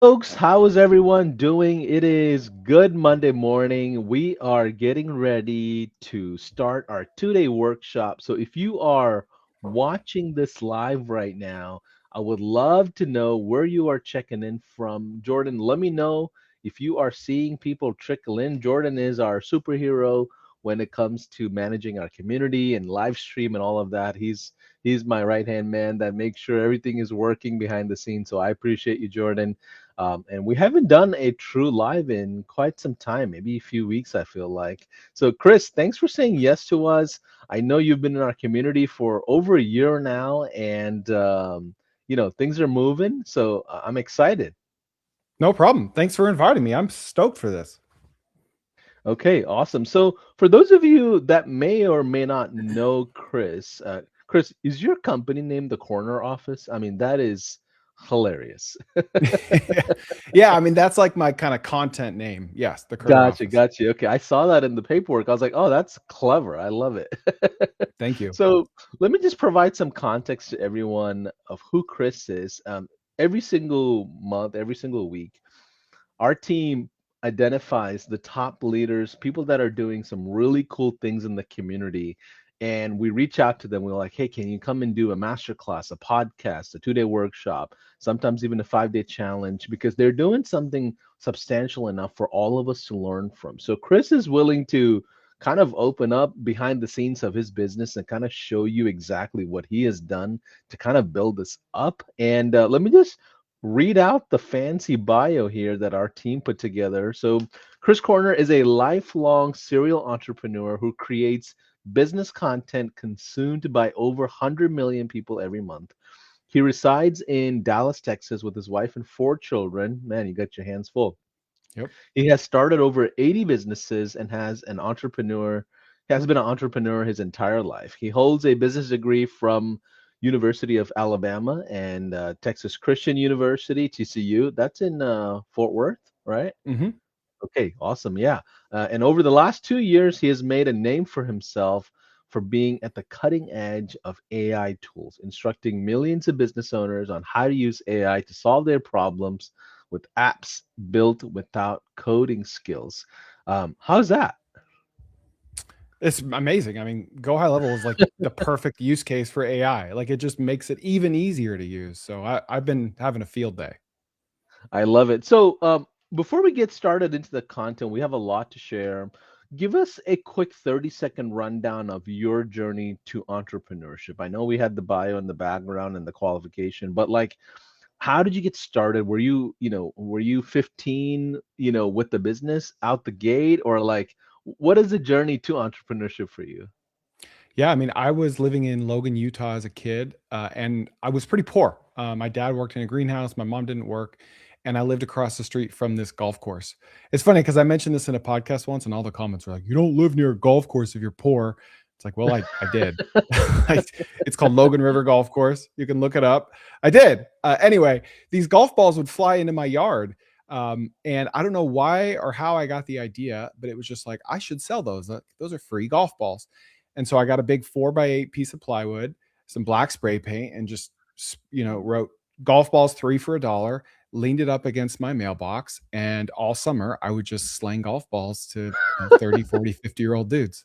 Folks, how is everyone doing? It is good Monday morning. We are getting ready to start our 2-day workshop. So if you are watching this live right now, I would love to know where you are checking in from. Jordan, let me know if you are seeing people trickle in. Jordan is our superhero when it comes to managing our community and live stream and all of that. He's my right-hand man that makes sure everything is working behind the scenes. So I appreciate you, Jordan. And we haven't done a true live in quite some time, maybe a few weeks, I feel like. So, Chris, thanks for saying yes to us. I know you've been in our community for over a year now, and things are moving. So I'm excited. No problem. Thanks for inviting me. I'm stoked for this. Okay, awesome. So for those of you that may or may not know Chris, Chris, is your company name the Corner Office? I mean, that is hilarious. Yeah, I mean that's like my kind of content name. Yes, the Kerner Gotcha, office. gotcha. Okay, I saw that in the paperwork. I was like, oh, that's clever. I love it. Thank you. So let me just provide some context to everyone of who Chris is. Every single month, every single week, our team identifies the top leaders, people that are doing some really cool things in the community. And we reach out to them. We're like, hey, can you come and do a master class, a podcast, a 2-day workshop, sometimes even a 5-day challenge, because they're doing something substantial enough for all of us to learn from. So Chris is willing to kind of open up behind the scenes of his business and kind of show you exactly what he has done to kind of build this up. And let me just read out the fancy bio here that our team put together. So, Chris Corner is a lifelong serial entrepreneur who creates business content consumed by over 100 million people every month. He resides in Dallas, Texas with his wife and 4 children. Man, you got your hands full. Yep. He has started over 80 businesses and has been an entrepreneur his entire life. He holds a business degree from University of Alabama and Texas Christian University, TCU. That's in Fort Worth, right? hmm Okay, awesome. Yeah. And over the last 2 years, he has made a name for himself for being at the cutting edge of AI tools, instructing millions of business owners on how to use AI to solve their problems with apps built without coding skills. How's that? It's amazing. I mean, Go High Level is like the perfect use case for AI. Like it just makes it even easier to use. So I've been having a field day. I love it. So, before we get started into the content, we have a lot to share. Give us a quick 30-second rundown of your journey to entrepreneurship. I know we had the bio and the background and the qualification, but like, how did you get started? Were you 15, with the business out the gate, or like, what is the journey to entrepreneurship for you? Yeah, I mean, I was living in Logan, Utah as a kid, and I was pretty poor. My dad worked in a greenhouse, my mom didn't work, and I lived across the street from this golf course. It's funny because I mentioned this in a podcast once, and all the comments were like, "You don't live near a golf course if you're poor." It's like, well, I did. It's called Logan River Golf Course. You can look it up. I did. Anyway, these golf balls would fly into my yard. And I don't know why or how I got the idea, but it was just like I should sell those. Those are free golf balls. And so I got a big 4x8 piece of plywood, some black spray paint, and just, wrote golf balls 3 for $1, leaned it up against my mailbox. And all summer, I would just slang golf balls to 30, 40, 50-year-old dudes.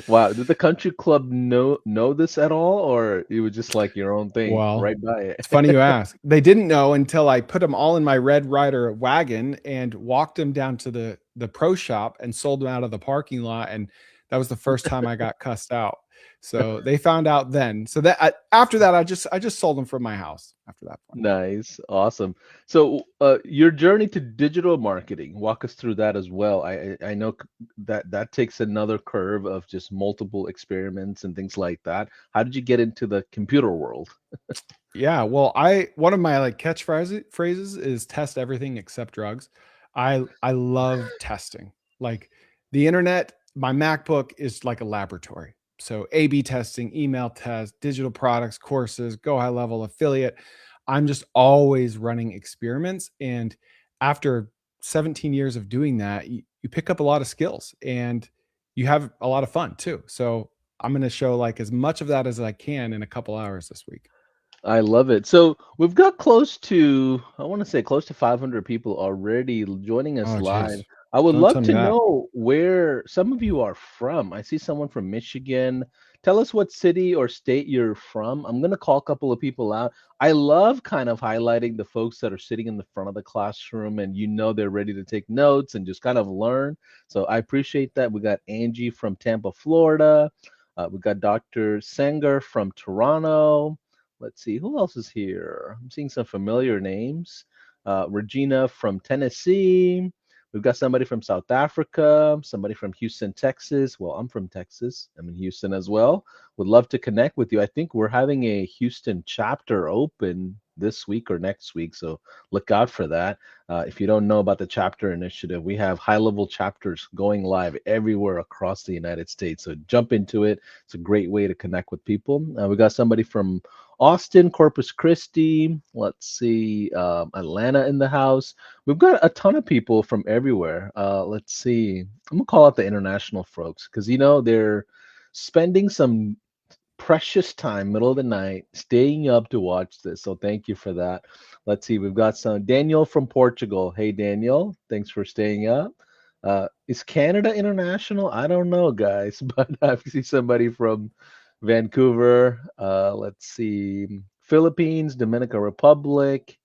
Wow, did the country club know this at all, or it was just like your own thing Well, right by it's funny you it? ask. They didn't know until I put them all in my Red Ryder wagon and walked them down to the pro shop and sold them out of the parking lot. And that was the first time I got cussed out. So they found out then. So after that, I just sold them from my house after that point. Nice, awesome. So, your journey to digital marketing, walk us through that as well. I know that takes another curve of just multiple experiments and things like that. How did you get into the computer world? Yeah, well, I one of my like phrases is test everything except drugs. I love testing. Like the internet, my MacBook is like a laboratory. So A/B testing, email test, digital products, courses, Go High Level, affiliate. I'm just always running experiments, and after 17 years of doing that, you pick up a lot of skills and you have a lot of fun too. So I'm going to show like as much of that as I can in a couple hours this week. I love it. So we've got close to, I want to say close to 500 people already joining us Oh, live. geez. I would Don't love tell me to that. know where some of you are from. I see someone from Michigan. Tell us what city or state you're from. I'm going to call a couple of people out. I love kind of highlighting the folks that are sitting in the front of the classroom and they're ready to take notes and just kind of learn. So I appreciate that. We got Angie from Tampa, Florida. We got Dr. Sanger from Toronto. Let's see, who else is here? I'm seeing some familiar names. Regina from Tennessee. We've got somebody from South Africa, somebody from Houston, Texas. Well, I'm from Texas. I'm in Houston as well. Would love to connect with you. I think we're having a Houston chapter open this week or next week, so look out for that. If you don't know about the chapter initiative, we have high level chapters going live everywhere across the United States. So jump into it. It's a great way to connect with people. We got somebody from Austin, Corpus Christi. Let's see, Atlanta in the house. We've got a ton of people from everywhere. Let's see. I'm gonna call out the international folks because they're spending some precious time, middle of the night, staying up to watch this. So thank you for that. Let's see. We've got some Daniel from Portugal. Hey Daniel, thanks for staying up. Is Canada international? I don't know, guys, but I see somebody from Vancouver. Let's see. Philippines, Dominican Republic,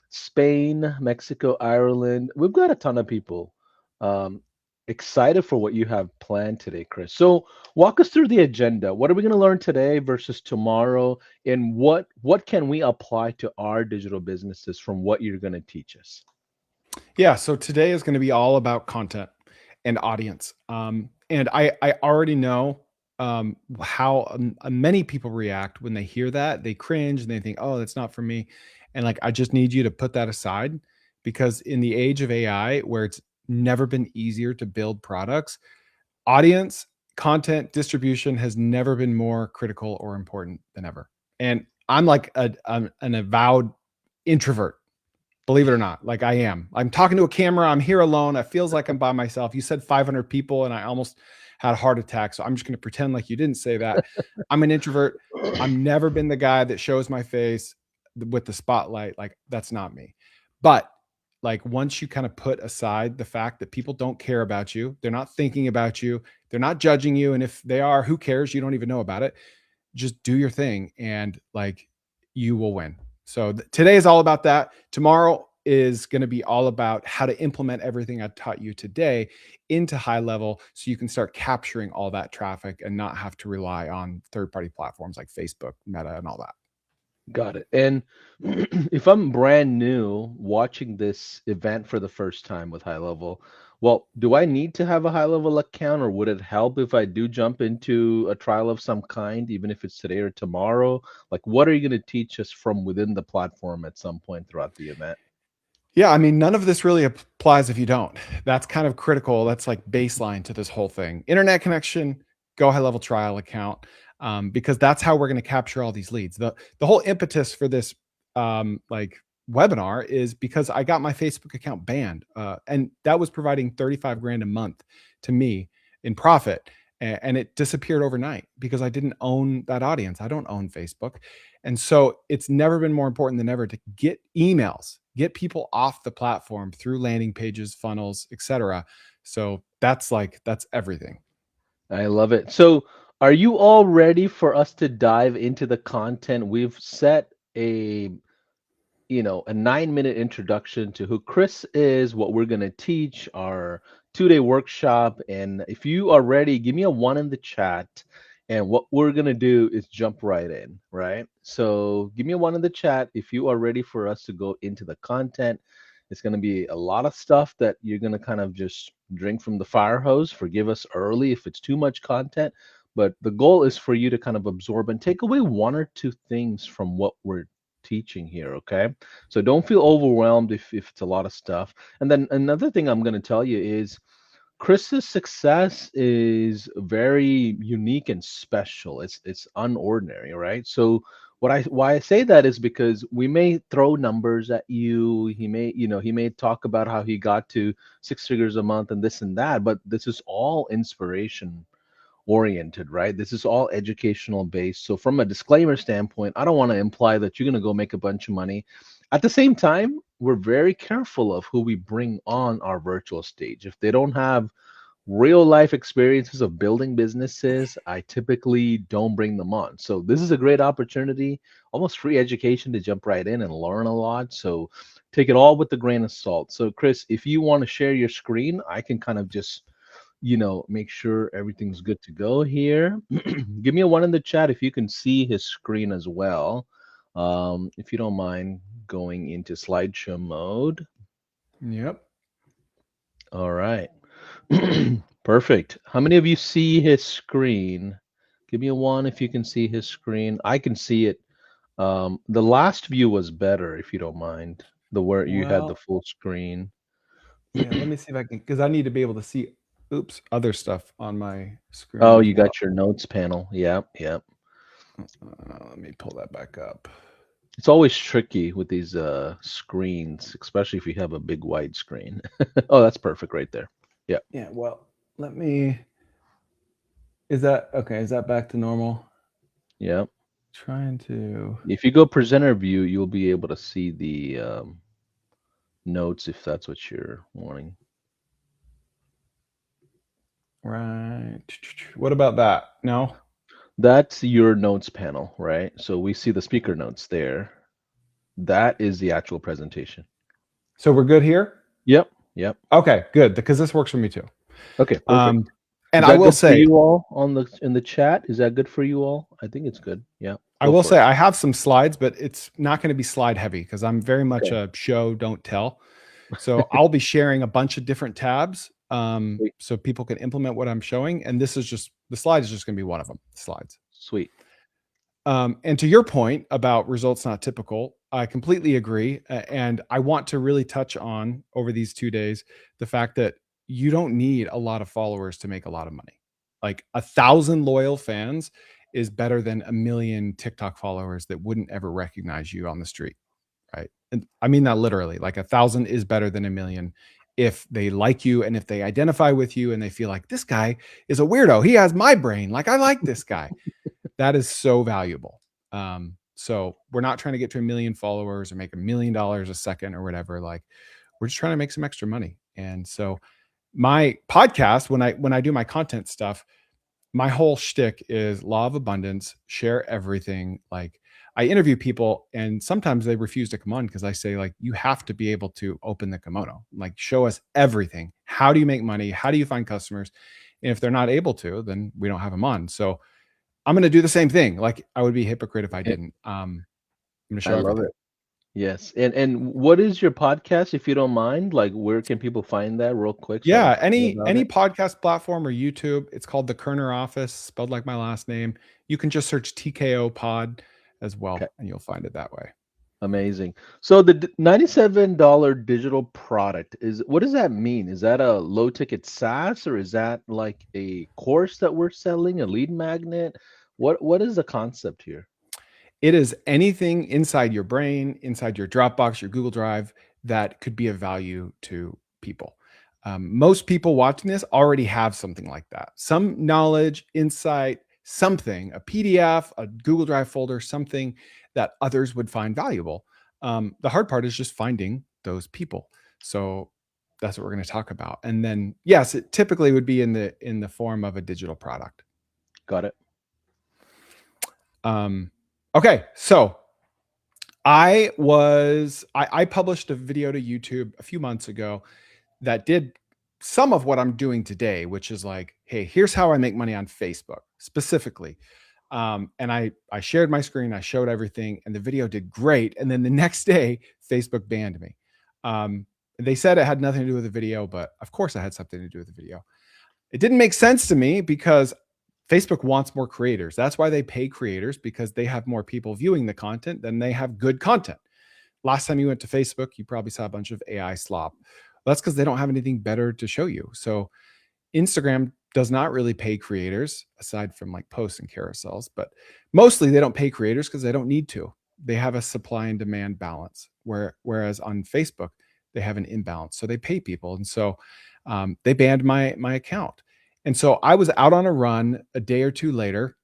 Spain, Mexico, Ireland. We've got a ton of people. Um, Excited for what you have planned today, Chris. So walk us through the agenda. What are we going to learn today versus tomorrow, and what can we apply to our digital businesses from what you're going to teach us? Yeah. So today is going to be all about content and audience. And I already know how many people react when they hear that. They cringe and they think, oh, that's not for me. And like, I just need you to put that aside because in the age of AI, where it's never been easier to build products, audience, content, distribution has never been more critical or important than ever. And I'm like an avowed introvert, believe it or not. Like I am. I'm talking to a camera. I'm here alone. It feels like I'm by myself. You said 500 people, and I almost had a heart attack. So I'm just going to pretend like you didn't say that. I'm an introvert. I'm never been the guy that shows my face with the spotlight. Like that's not me. But like once you kind of put aside the fact that people don't care about you, they're not thinking about you, they're not judging you. And if they are, who cares? You don't even know about it. Just do your thing and like you will win. So today is all about that. Tomorrow is going to be all about how to implement everything I taught you today into high level so you can start capturing all that traffic and not have to rely on third-party platforms like Facebook, Meta, and all that. Got it. And if I'm brand new watching this event for the first time with High Level, well, do I need to have a High Level account, or would it help if I do jump into a trial of some kind, even if it's today or tomorrow? Like, what are you going to teach us from within the platform at some point throughout the event? Yeah, I mean, none of this really applies if you don't. That's kind of critical. That's like baseline to this whole thing. Internet connection, go high level trial account, because that's how we're going to capture all these leads. The whole impetus for this like webinar is because I got my Facebook account banned, and that was providing 35 grand a month to me in profit, and it disappeared overnight because I didn't own that audience. I don't own Facebook. And so it's never been more important than ever to get emails, get people off the platform through landing pages, funnels, etc. So that's everything. I love it. So, are you all ready for us to dive into the content? We've set a 9-minute introduction to who Chris is, what we're going to teach, our 2-day workshop. And if you are ready, give me a one in the chat. And what we're going to do is jump right in, right? So give me a one in the chat if you are ready for us to go into the content. It's going to be a lot of stuff that you're going to kind of just drink from the fire hose. Forgive us early if it's too much content. But the goal is for you to kind of absorb and take away one or two things from what we're teaching here, okay? So don't feel overwhelmed if it's a lot of stuff. And then another thing I'm going to tell you is Chris's success is very unique and special. It's unordinary, right? So why I say that is because we may throw numbers at you. He may talk about how he got to 6 figures a month and this and that, but this is all inspiration oriented, right? This is all educational based. So from a disclaimer standpoint, I don't want to imply that you're going to go make a bunch of money. At the same time, we're very careful of who we bring on our virtual stage. If they don't have real life experiences of building businesses, I typically don't bring them on. So this is a great opportunity, almost free education to jump right in and learn a lot. So take it all with a grain of salt. So Chris, if you want to share your screen, I can kind of just, make sure everything's good to go here. Give me a one in the chat if you can see his screen as well. If you don't mind going into slideshow mode. Yep. All right. Perfect. How many of you see his screen? Give me a one if you can see his screen. I can see it. The last view was better, if you don't mind. The where you had the Well, full screen. yeah, let me see if I can, because I need to be able to see, other stuff on my screen Oh, as you well. got your notes panel. Yep, yep. Let me pull that back up. It's always tricky with these screens, especially if you have a big wide screen. Oh, that's perfect right there. Yeah. Yeah, well, let me, is that, okay, is that back to normal? Yep. Trying to, If you go presenter view, you'll be able to see the notes if that's what you're wanting. right. What about that? No? That's your notes panel, right? So we see the speaker notes there. That is the actual presentation. So we're good here? Yep. Yep. Okay, good, because this works for me too. Okay, perfect. And Is I that will good for say, you all on the in the chat? Is that good for you all? I think it's good. Yeah. I Go will for say it. I have some slides, but it's not going to be slide heavy because I'm very much Okay. a show, don't tell. So I'll be sharing a bunch of different tabs Sweet. so people can implement what I'm showing. And this is just, the slide is just going to be one of them, slides. Sweet. And to your point about results not typical, I completely agree. And I want to really touch on over these 2 days the fact that you don't need a lot of followers to make a lot of money. Like 1,000 loyal fans is better than 1 million TikTok followers that wouldn't ever recognize you on the street, right? And I mean that literally. Like 1,000 is better than 1 million if they like you and if they identify with you and they feel like this guy is a weirdo. He has my brain. Like I like this guy. That is so valuable. So we're not trying to get to 1 million followers or make $1 million a second or whatever. Like we're just trying to make some extra money. And so my podcast, when I do my content stuff, my whole shtick is law of abundance, share everything. Like I interview people and sometimes they refuse to come on because I say, like, you have to be able to open the kimono, like show us everything. How do you make money? How do you find customers? And if they're not able to, then we don't have them on. So I'm going to do the same thing. Like I would be a hypocrite if I didn't. I'm going to I show love everything. it. Yes. And what is your podcast, if you don't mind? Like, where can people find that real quick so I Yeah, know about any it? podcast platform or YouTube. It's called The Kerner Office, spelled like my last name. You can just search TKO Pod as well, Okay. and you'll find it that way. Amazing. So the $97 digital product is, what does that mean? Is that a low ticket SaaS, or is that like a course that we're selling, a lead magnet? What is the concept here? It is anything inside your brain, inside your Dropbox, your Google Drive that could be of value to people. Most people watching this already have something like that. Some knowledge, insight, something, a PDF, a Google Drive folder, something that others would find valuable. The hard part is just finding those people. So that's what we're going to talk about. And then, yes, it typically would be in the form of a digital product. Got it. Okay, so I published a video to YouTube a few months ago that did some of what I'm doing today, which is like, hey, here's how I make money on Facebook specifically. And I shared my screen, I showed everything, and the video did great. And then the next day, Facebook banned me. They said it had nothing to do with the video, but of course it had something to do with the video. It didn't make sense to me because Facebook wants more creators. That's why they pay creators, because they have more people viewing the content than they have good content. Last time you went to Facebook, you probably saw a bunch of AI slop. That's because they don't have anything better to show you. So Instagram does not really pay creators, aside from like posts and carousels, but mostly they don't pay creators because they don't need to. They have a supply and demand balance, whereas on Facebook, they have an imbalance. So they pay people. And so they banned my account. And so I was out on a run a day or two later,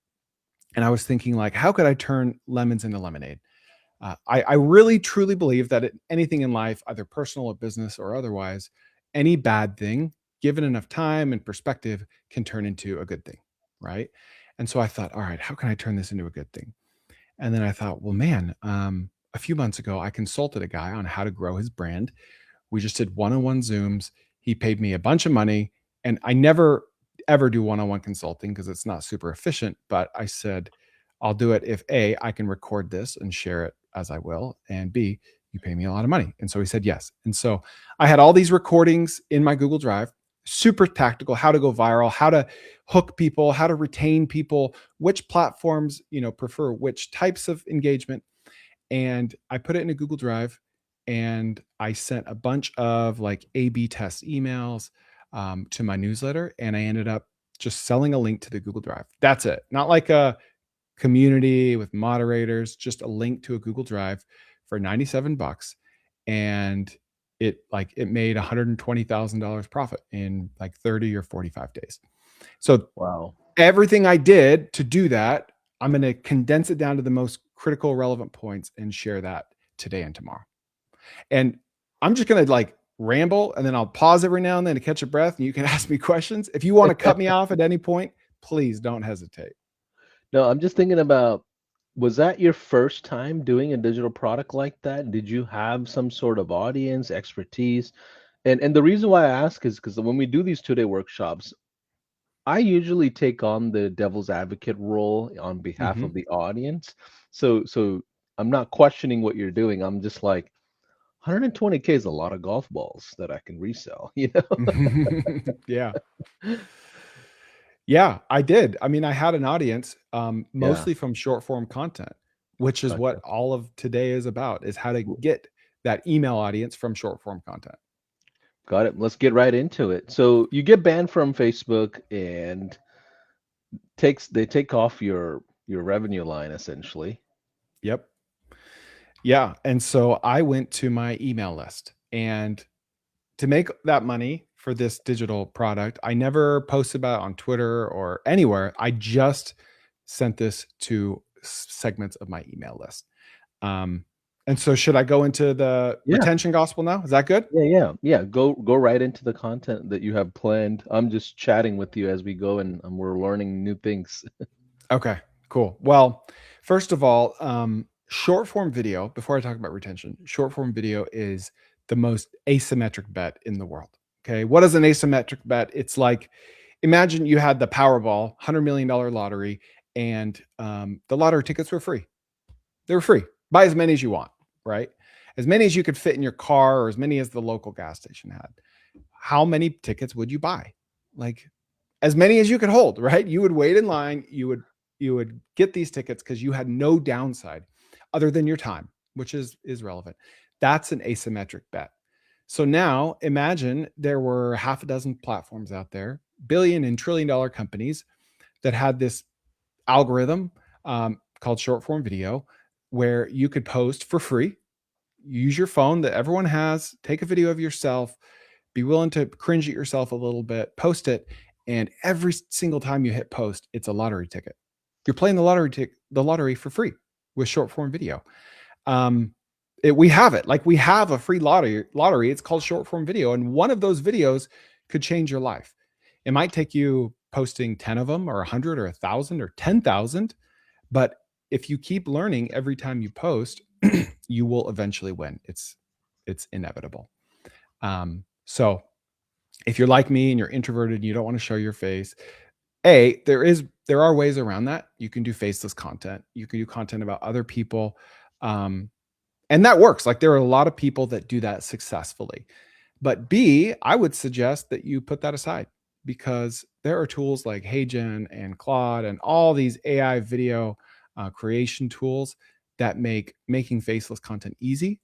and I was thinking, like, how could I turn lemons into lemonade? I really truly believe that anything in life, either personal or business or otherwise, any bad thing, given enough time and perspective, can turn into a good thing, right? And so I thought, all right, how can I turn this into a good thing? And then I thought, well, man, a few months ago, I consulted a guy on how to grow his brand. We just did one-on-one Zooms. He paid me a bunch of money, and I never ever do one-on-one consulting because it's not super efficient. But I said, I'll do it if A, I can record this and share it as I will, and B, you pay me a lot of money. And so he said yes. And so I had all these recordings in my Google Drive, super tactical, how to go viral, how to hook people, how to retain people, which platforms, prefer which types of engagement. And I put it in a Google Drive, and I sent a bunch of like A/B test emails to my newsletter, and I ended up just selling a link to the Google Drive. That's it. Not like a community with moderators, just a link to a Google Drive for $97. And it made $120,000 profit in like 30 or 45 days. So Wow. everything I did to do that, I'm going to condense it down to the most critical, relevant points and share that today and tomorrow. And I'm just going to like ramble, and then I'll pause every now and then to catch a breath, and you can ask me questions. If you want to cut me off at any point, please don't hesitate. No, I'm just thinking about, was that your first time doing a digital product like that? Did you have some sort of audience expertise? And the reason why I ask is because when we do these 2-day workshops, I usually take on the devil's advocate role on behalf Mm-hmm. of the audience. So I'm not questioning what you're doing. I'm just like, 120K is a lot of golf balls that I can resell, you know? Yeah. Yeah, I did. I mean, I had an audience, Yeah, mostly from short form content, which is what gotcha. all of today is about, is how to get that email audience from short form content. Got it. Let's get right into it. So you get banned from Facebook and they take off your revenue line essentially. Yep. Yeah. And so I went to my email list, and to make that money for this digital product, I never posted about it on Twitter or anywhere. I just sent this to segments of my email list. Um, and so should I go into the Yeah. retention gospel now? Is that good? Yeah. Go right into the content that you have planned. I'm just chatting with you as we go, and we're learning new things. Okay, cool. Well, first of all, short form video, before I talk about retention, short form video is the most asymmetric bet in the world. Okay. What is an asymmetric bet? It's like, imagine you had the Powerball $100 million lottery, and the lottery tickets were free. They were free. Buy as many as you want, right? As many as you could fit in your car, or as many as the local gas station had. How many tickets would you buy? Like, as many as you could hold, right? You would wait in line. You would get these tickets because you had no downside other than your time, which is relevant. That's an asymmetric bet. So now imagine there were half a dozen platforms out there, billion and trillion dollar companies, that had this algorithm called short form video, where you could post for free. Use your phone that everyone has, take a video of yourself, be willing to cringe at yourself a little bit, post it, and every single time you hit post, it's a lottery ticket. You're playing the lottery for free with short form video. We have it. Like, we have a free lottery. It's called short form video, and one of those videos could change your life. It might take you posting 10 of them, or 100, or 1,000, or 10,000, but if you keep learning every time you post, you will eventually win. It's inevitable. So if you're like me and you're introverted and you don't want to show your face, there are ways around that. You can do faceless content. You can do content about other people. And that works. Like, there are a lot of people that do that successfully. But B, I would suggest that you put that aside, because there are tools like HeyGen and Claude and all these AI video creation tools that make making faceless content easy,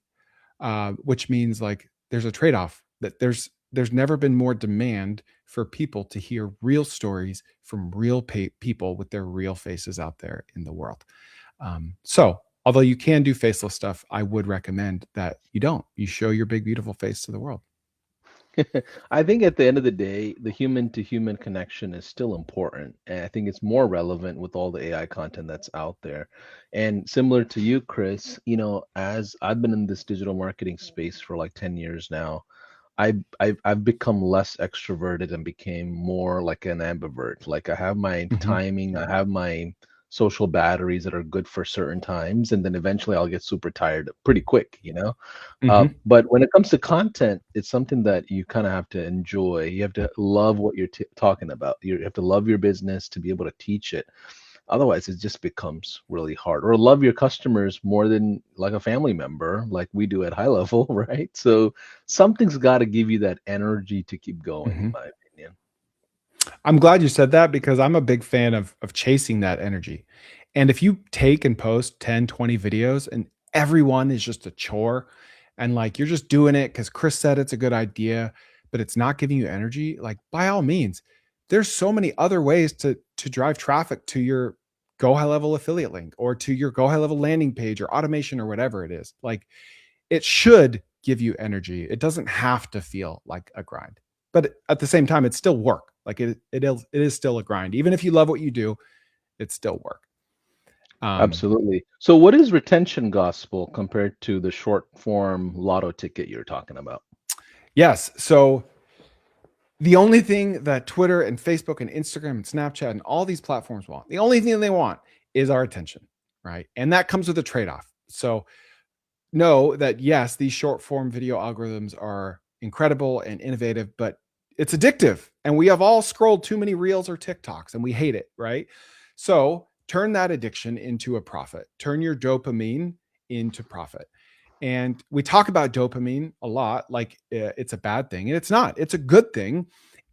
which means, like, there's a trade-off, that there's never been more demand for people to hear real stories from real people with their real faces out there in the world. So although you can do faceless stuff, I would recommend that you don't. You show your big, beautiful face to the world. I think at the end of the day, the human to human connection is still important. And I think it's more relevant with all the AI content that's out there. And similar to you, Chris, as I've been in this digital marketing space for like 10 years now, I've become less extroverted and became more like an ambivert. Like I have my Mhm. timing, I have my social batteries that are good for certain times, and then eventually I'll get super tired pretty quick. Mhm. But when it comes to content, it's something that you kind of have to enjoy. You have to love what you're talking about. You have to love your business to be able to teach it. Otherwise, it just becomes really hard. Or love your customers more than like a family member, like we do at High Level, right? So something's got to give you that energy to keep going, in Mhm. my opinion. I'm glad you said that because I'm a big fan of chasing that energy. And if you take and post 10, 20 videos and everyone is just a chore and like you're just doing it because Chris said it's a good idea, but it's not giving you energy, like by all means, there's so many other ways to drive traffic to your Go High Level affiliate link or to your Go High Level landing page or automation or whatever it is. Like it should give you energy. It doesn't have to feel like a grind. But at the same time, it's still work. Like it is still a grind. Even if you love what you do, it's still work. Um, Absolutely. So what is retention gospel compared to the short form lotto ticket you're talking about? yes. So the only thing that Twitter and Facebook and Instagram and Snapchat and all these platforms want, the only thing they want is our attention, right? And that comes with a trade-off. So know that yes, these short form video algorithms are incredible and innovative, but it's addictive. And we have all scrolled too many reels or TikToks and we hate it, right? So turn that addiction into a profit. Turn your dopamine into profit. And we talk about dopamine a lot like it's a bad thing, and it's not. It's a good thing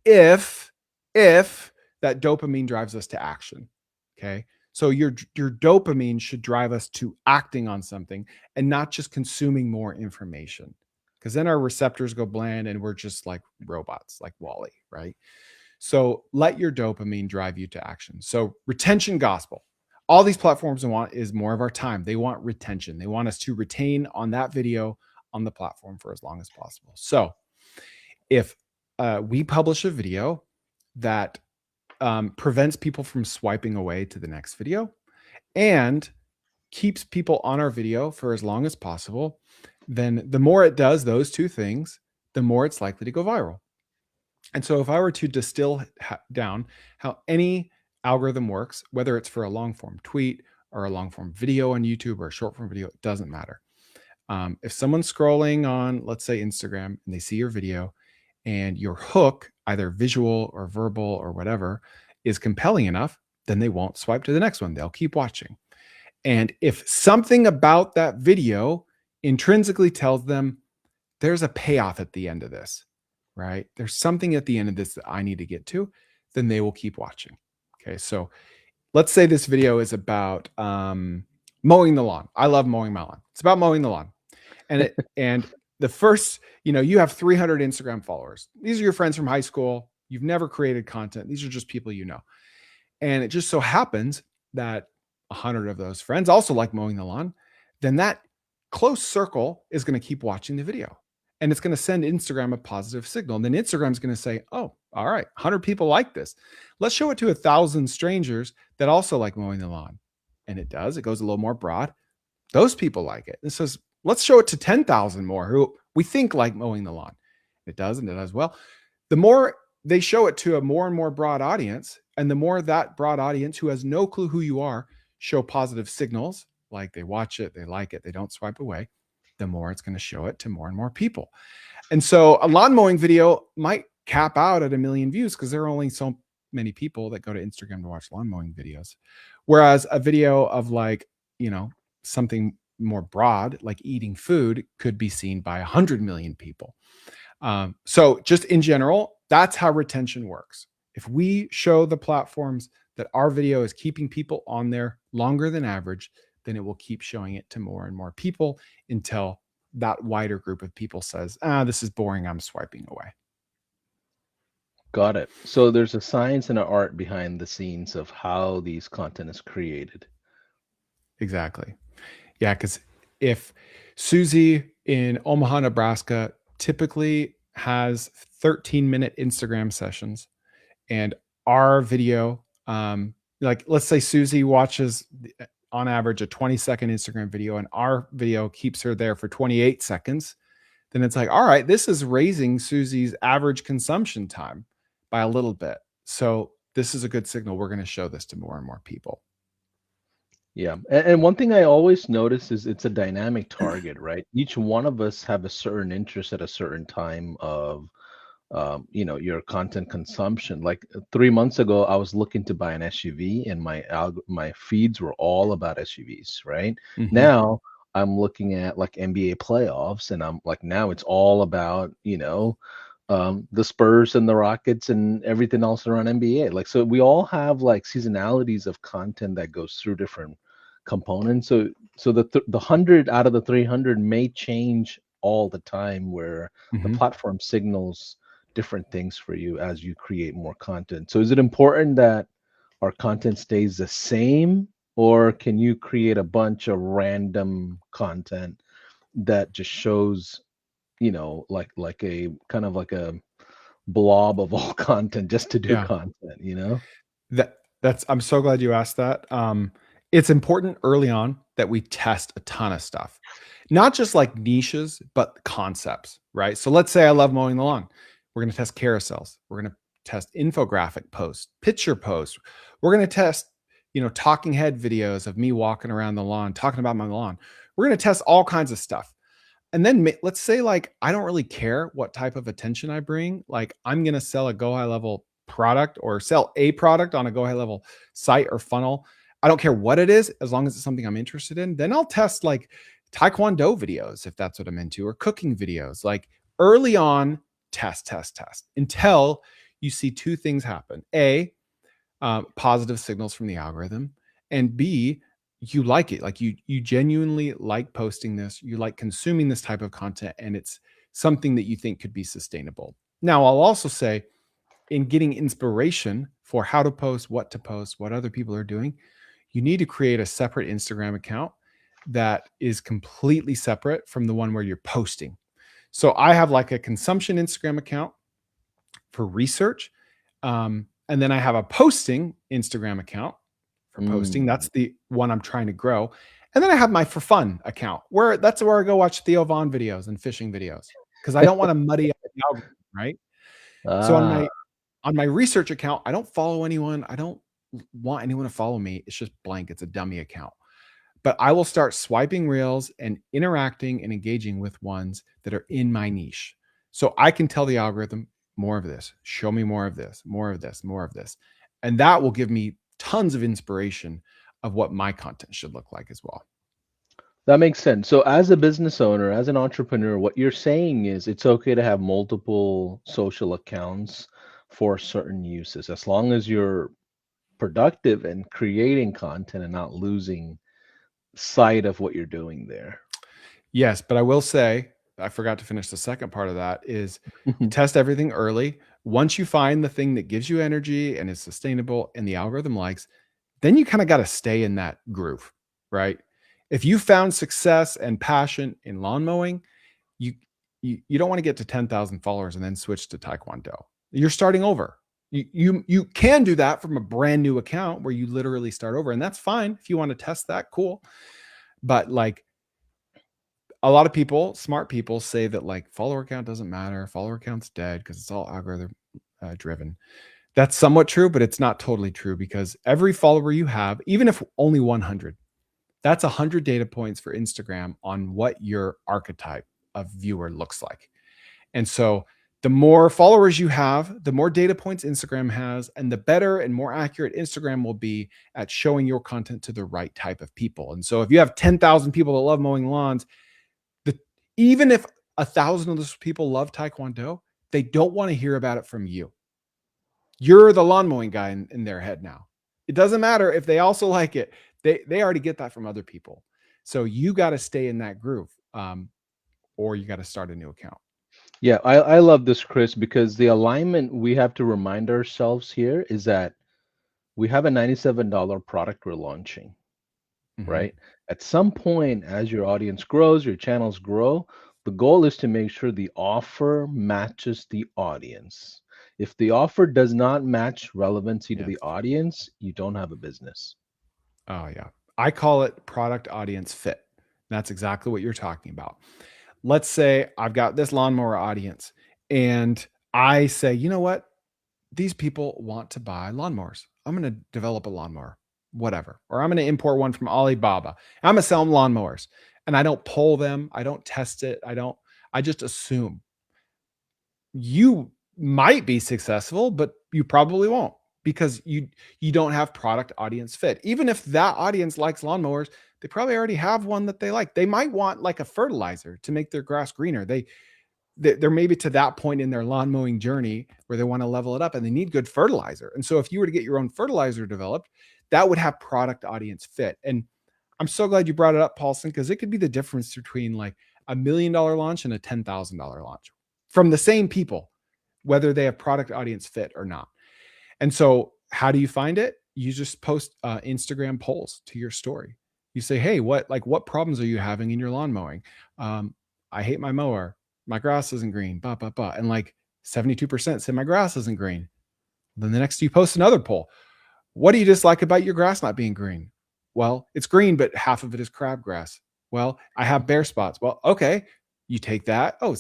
if if that dopamine drives us to action. Okay? So your dopamine should drive us to acting on something and not just consuming more information. Because then our receptors go bland and we're just like robots, like Wally, right? So let your dopamine drive you to action. So retention gospel. All these platforms want is more of our time. They want retention. They want us to retain on that video on the platform for as long as possible. So if we publish a video that prevents people from swiping away to the next video and keeps people on our video for as long as possible, then the more it does those two things, the more it's likely to go viral. And so, if I were to distill down how any algorithm works, whether it's for a long form tweet or a long form video on YouTube or a short form video, it doesn't matter. If someone's scrolling on, let's say, Instagram and they see your video and your hook, either visual or verbal or whatever, is compelling enough, then they won't swipe to the next one. They'll keep watching. And if something about that video intrinsically tells them there's a payoff at the end of this, right? There's something at the end of this that I need to get to, then they will keep watching. Okay. So let's say this video is about mowing the lawn. I love mowing my lawn. It's about mowing the lawn. And the first, you have 300 Instagram followers. These are your friends from high school. You've never created content. These are just people you know. And it just so happens that 100 of those friends also like mowing the lawn. Then that close circle is going to keep watching the video and it's going to send Instagram a positive signal. And then Instagram's going to say, oh, all right, 100 people like this. Let's show it to 1,000 strangers that also like mowing the lawn. And it does. It goes a little more broad. Those people like it. It says, let's show it to 10,000 more who we think like mowing the lawn. It does, and it does well. The more they show it to a more and more broad audience, and the more that broad audience who has no clue who you are show positive signals, like they watch it, they like it, they don't swipe away, the more it's going to show it to more and more people. And so a lawn mowing video might cap out at 1 million views because there are only so many people that go to Instagram to watch lawn mowing videos. Whereas a video of like, something more broad, like eating food, could be seen by 100 million people. So just in general, that's how retention works. If we show the platforms that our video is keeping people on there longer than average, then it will keep showing it to more and more people until that wider group of people says, this is boring, I'm swiping away. Got it. So there's a science and an art behind the scenes of how these content is created. Exactly. Yeah, because if Susie in Omaha, Nebraska typically has 13-minute Instagram sessions, and our video, like let's say Susie watches on average a 20-second Instagram video, and our video keeps her there for 28 seconds, then it's like, all right, this is raising Susie's average consumption time by a little bit. So this is a good signal. We're going to show this to more and more people. Yeah. And one thing I always notice is it's a dynamic target, right? Each one of us have a certain interest at a certain time of your content consumption. Like 3 months ago, I was looking to buy an SUV, and my feeds were all about SUVs. Right now, I'm looking at like NBA playoffs, and I'm like, now it's all about the Spurs and the Rockets and everything else around NBA. Like, so we all have like seasonalities of content that goes through different components. So the 100 out of the 300 may change all the time, where the platform signals different things for you as you create more content. So is it important that our content stays the same, or can you create a bunch of random content that just shows, like a kind of like a blob of all content just to do content? I'm so glad you asked that. It's important early on that we test a ton of stuff, not just like niches, but concepts, right? So let's say I love mowing the lawn. We're going to test carousels. We're going to test infographic posts, picture posts. We're going to test, talking head videos of me walking around the lawn, talking about my lawn. We're going to test all kinds of stuff. And then let's say like, I don't really care what type of attention I bring. Like I'm going to sell a Go High Level product or sell a product on a Go High Level site or funnel. I don't care what it is, as long as it's something I'm interested in. Then I'll test like Taekwondo videos, if that's what I'm into, or cooking videos. Like early on, test until you see two things happen. A, positive signals from the algorithm, and B, you like it. Like you genuinely like posting this, you like consuming this type of content, and it's something that you think could be sustainable. Now, I'll also say, in getting inspiration for how to post, what other people are doing, you need to create a separate Instagram account that is completely separate from the one where you're posting. So I have like a consumption Instagram account for research. And then I have a posting Instagram account for posting. That's the one I'm trying to grow. And then I have my for fun account, that's where I go watch Theo Vaughn videos and fishing videos, because I don't want to muddy up the algorithm, right? So on my research account, I don't follow anyone. I don't want anyone to follow me. It's just blank. It's a dummy account. But I will start swiping reels and interacting and engaging with ones that are in my niche. So I can tell the algorithm, more of this, show me more of this, more of this, more of this. And that will give me tons of inspiration of what my content should look like as well. That makes sense. So as a business owner, as an entrepreneur, what you're saying is it's okay to have multiple social accounts for certain uses, as long as you're productive and creating content and not losing sight of what you're doing there. Yes, but I will say, I forgot to finish the second part of that, is test everything early. Once you find the thing that gives you energy and is sustainable and the algorithm likes, then you kind of got to stay in that groove, right? If you found success and passion in lawn mowing, you don't want to get to 10,000 followers and then switch to Taekwondo. You're starting over. You can do that from a brand new account where you literally start over, and that's fine. If you want to test that, cool. But like a lot of people, smart people, say that like follower count doesn't matter. Follower count's dead because it's all algorithm driven. That's somewhat true, but it's not totally true, because every follower you have, even if only 100, that's 100 data points for Instagram on what your archetype of viewer looks like. And so the more followers you have, the more data points Instagram has, and the better and more accurate Instagram will be at showing your content to the right type of people. And so if you have 10,000 people that love mowing lawns, even if 1,000 of those people love Taekwondo, they don't want to hear about it from you. You're the lawn mowing guy in their head now. It doesn't matter if they also like it. They already get that from other people. So you got to stay in that groove, or you got to start a new account. Yeah, I love this, Chris, because the alignment we have to remind ourselves here is that we have a $97 product we're launching, right? At some point, as your audience grows, your channels grow, The goal is to make sure the offer matches the audience. If the offer does not match relevancy to Yes. the audience, you don't have a business. Oh yeah. I call it product audience fit. That's exactly what you're talking about. Let's say I've got this lawnmower audience and I say, you know what? These people want to buy lawnmowers. I'm going to develop a lawnmower, whatever. Or I'm going to import one from Alibaba. I'm going to sell them lawnmowers. And I don't poll them. I don't test it. I just assume you might be successful, but you probably won't because you don't have product audience fit. Even if that audience likes lawnmowers, they probably already have one that they like. They might want like a fertilizer to make their grass greener. They're maybe to that point in their lawn mowing journey where they want to level it up and they need good fertilizer. And so if you were to get your own fertilizer developed, that would have product audience fit. And I'm so glad you brought it up, Paulson, because it could be the difference between like $1 million launch and a $10,000 launch from the same people, whether they have product audience fit or not. And so how do you find it? You just post Instagram polls to your story. You say, hey, what problems are you having in your lawn mowing? I hate my mower. My grass isn't green, And like 72% say my grass isn't green. Then the next you post another poll. What do you dislike about your grass not being green? Well, it's green, but half of it is crabgrass. Well, I have bare spots. Well, okay. You take that. Oh,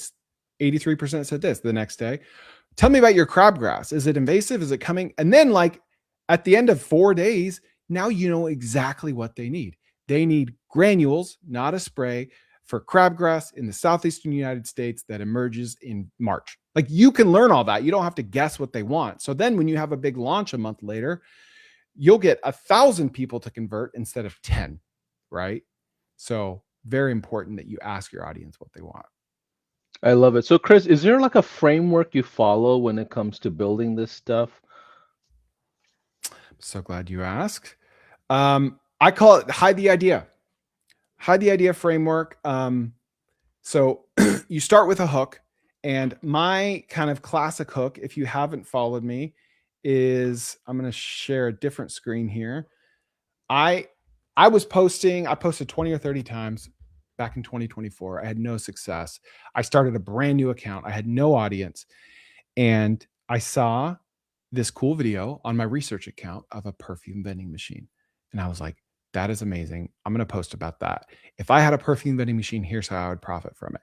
83% said this the next day. Tell me about your crabgrass. Is it invasive? Is it coming? And then like at the end of 4 days, now you know exactly what they need. They need granules, not a spray, for crabgrass in the southeastern United States that emerges in March. Like you can learn all that. You don't have to guess what they want. So then when you have a big launch a month later, you'll get 1,000 people to convert instead of 10, right? So very important that you ask your audience what they want. I love it. So, Chris, is there like a framework you follow when it comes to building this stuff? So glad you asked. I call it hide the idea. Hide the idea framework. So you start with a hook, and my kind of classic hook, if you haven't followed me, is I'm going to share a different screen here. I posted 20 or 30 times back in 2024. I had no success. I started a brand new account. I had no audience. And I saw this cool video on my research account of a perfume vending machine. And I was like, that is amazing. I'm going to post about that. If I had a perfume vending machine, here's how I would profit from it.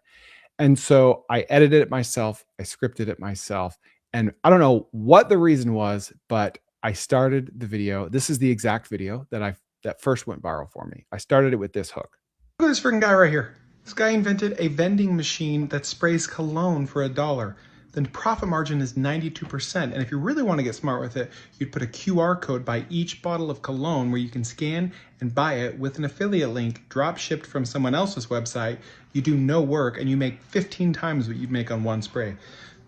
And so I edited it myself. I scripted it myself. And I don't know what the reason was, but I started the video. This is the exact video that first went viral for me. I started it with this hook. Look at this freaking guy right here. This guy invented a vending machine that sprays cologne for $1. Then profit margin is 92%. And if you really want to get smart with it, you'd put a QR code by each bottle of cologne where you can scan and buy it with an affiliate link drop shipped from someone else's website. You do no work and you make 15 times what you'd make on one spray.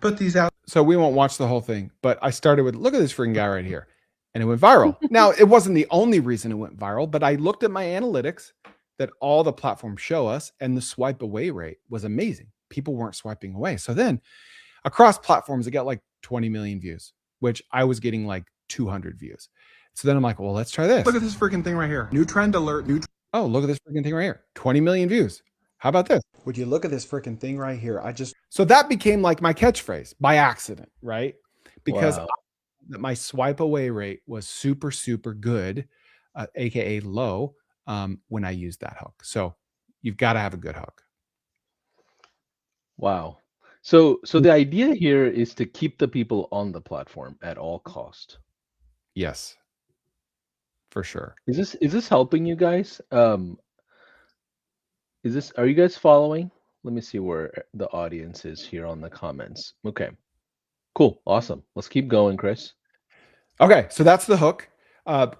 Put these out. So we won't watch the whole thing, but I started with, look at this freaking guy right here. And it went viral. Now, it wasn't the only reason it went viral, but I looked at my analytics that all the platforms show us, and the swipe away rate was amazing. People weren't swiping away. So then across platforms, it got like 20 million views, which I was getting like 200 views. So then I'm like, well, let's try this. Look at this freaking thing right here. New trend alert. Oh, look at this freaking thing right here. 20 million views. How about this? Would you look at this freaking thing right here? So that became like my catchphrase by accident, right? Because Wow. my swipe away rate was super, super good, AKA low, when I used that hook. So you've got to have a good hook. Wow. So the idea here is to keep the people on the platform at all cost. Yes, for sure. Is this helping you guys? Are you guys following? Let me see where the audience is here on the comments. Okay. Cool. Awesome. Let's keep going, Chris. Okay, so that's the hook.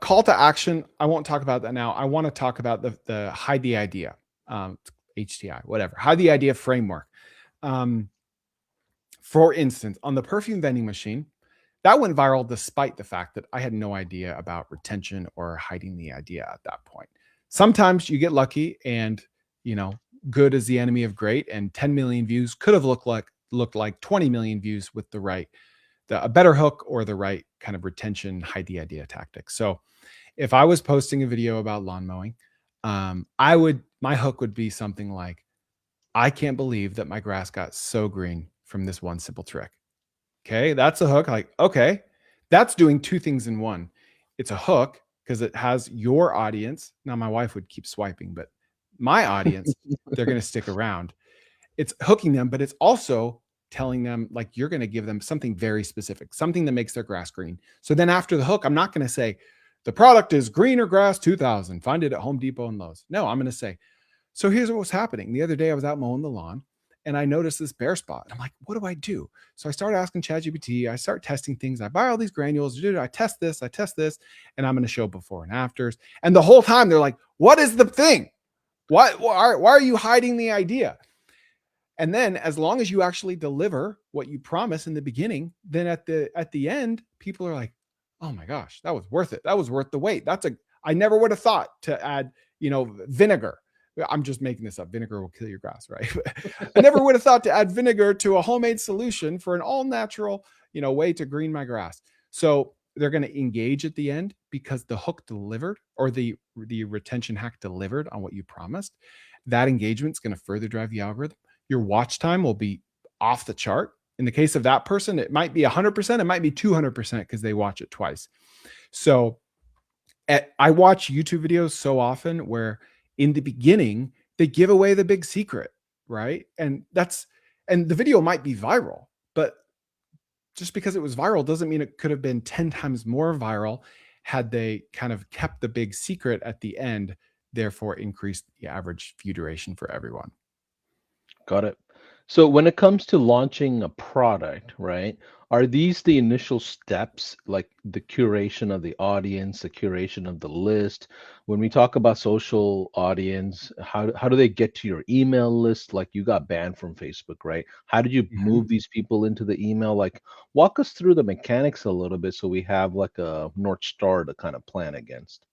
Call to action. I won't talk about that now. I want to talk about the hide the idea, HTI, whatever. Hide the idea framework. For instance, on the perfume vending machine, that went viral despite the fact that I had no idea about retention or hiding the idea at that point. Sometimes you get lucky and, good is the enemy of great, and 10 million views could have looked like 20 million views with a better hook or the right kind of retention hide the idea tactic. So if I was posting a video about lawn mowing, my hook would be something like, I can't believe that my grass got so green from this one simple trick. Okay, that's a hook. Like, okay, that's doing two things in one. It's a hook because it has your audience. Now, my wife would keep swiping, but my audience, they're going to stick around. It's hooking them, but it's also telling them like you're going to give them something very specific, something that makes their grass green. So then after the hook, I'm not going to say the product is Greener Grass 2000. Find it at Home Depot and Lowe's. No, I'm going to say, so here's what was happening. The other day I was out mowing the lawn and I noticed this bare spot. And I'm like, what do I do? So I started asking ChatGPT. I start testing things. I buy all these granules. I test this, and I'm going to show before and afters. And the whole time they're like, what is the thing? Why are you hiding the idea? And then as long as you actually deliver what you promise in the beginning, then at the end, people are like, oh my gosh, that was worth it. That was worth the wait. I never would have thought to add, vinegar. I'm just making this up. Vinegar will kill your grass, right? I never would have thought to add vinegar to a homemade solution for an all natural, way to green my grass. So they're going to engage at the end because the hook delivered, or the retention hack delivered on what you promised. That engagement is going to further drive the algorithm. Your watch time will be off the chart. In the case of that person, it might be 100%, it might be 200% because they watch it twice. So I watch YouTube videos so often where in the beginning, they give away the big secret, right? And the video might be viral, but just because it was viral doesn't mean it could have been 10 times more viral had they kind of kept the big secret at the end, therefore increased the average view duration for everyone. Got it. So when it comes to launching a product, right, are these the initial steps, like the curation of the audience, the curation of the list? When we talk about social audience, how do they get to your email list? Like you got banned from Facebook, right? How did you move these people into the email? Like walk us through the mechanics a little bit so we have like a North Star to kind of plan against.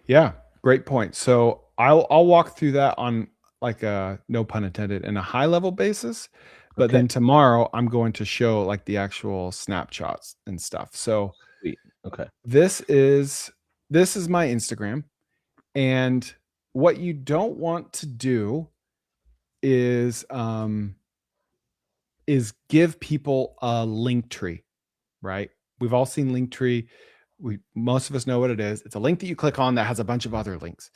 Yeah, great point. So I'll walk through that on like a, no pun intended, in a high level basis. But Okay. then tomorrow I'm going to show like the actual snapshots and stuff. So Sweet. Okay. this is my Instagram. And what you don't want to do is give people a link tree, right? We've all seen Linktree. Most of us know what it is. It's a link that you click on that has a bunch of other links.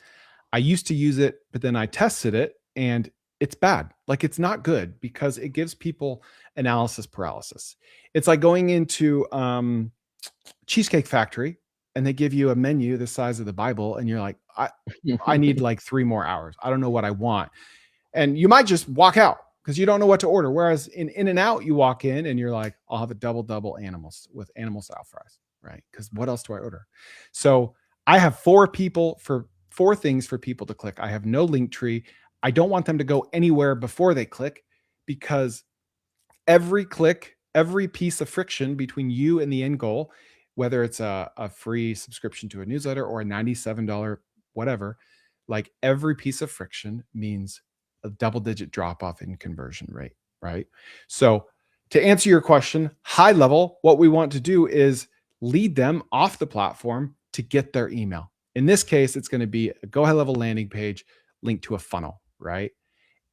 I used to use it, but then I tested it and it's bad. Like it's not good because it gives people analysis paralysis. It's like going into Cheesecake Factory and they give you a menu the size of the Bible and you're like, I need like 3 more hours. I don't know what I want. And you might just walk out because you don't know what to order. Whereas in In-N-Out, you walk in and you're like, I'll have a double animals with animal style fries, right? Because what else do I order? So I have 4 things for people to click. I have no link tree. I don't want them to go anywhere before they click because every click, every piece of friction between you and the end goal, whether it's a free subscription to a newsletter or a $97 whatever, like every piece of friction means a double-digit drop-off in conversion rate, right? So to answer your question, high level, what we want to do is lead them off the platform to get their email. In this case, it's going to be a go high level landing page linked to a funnel, right?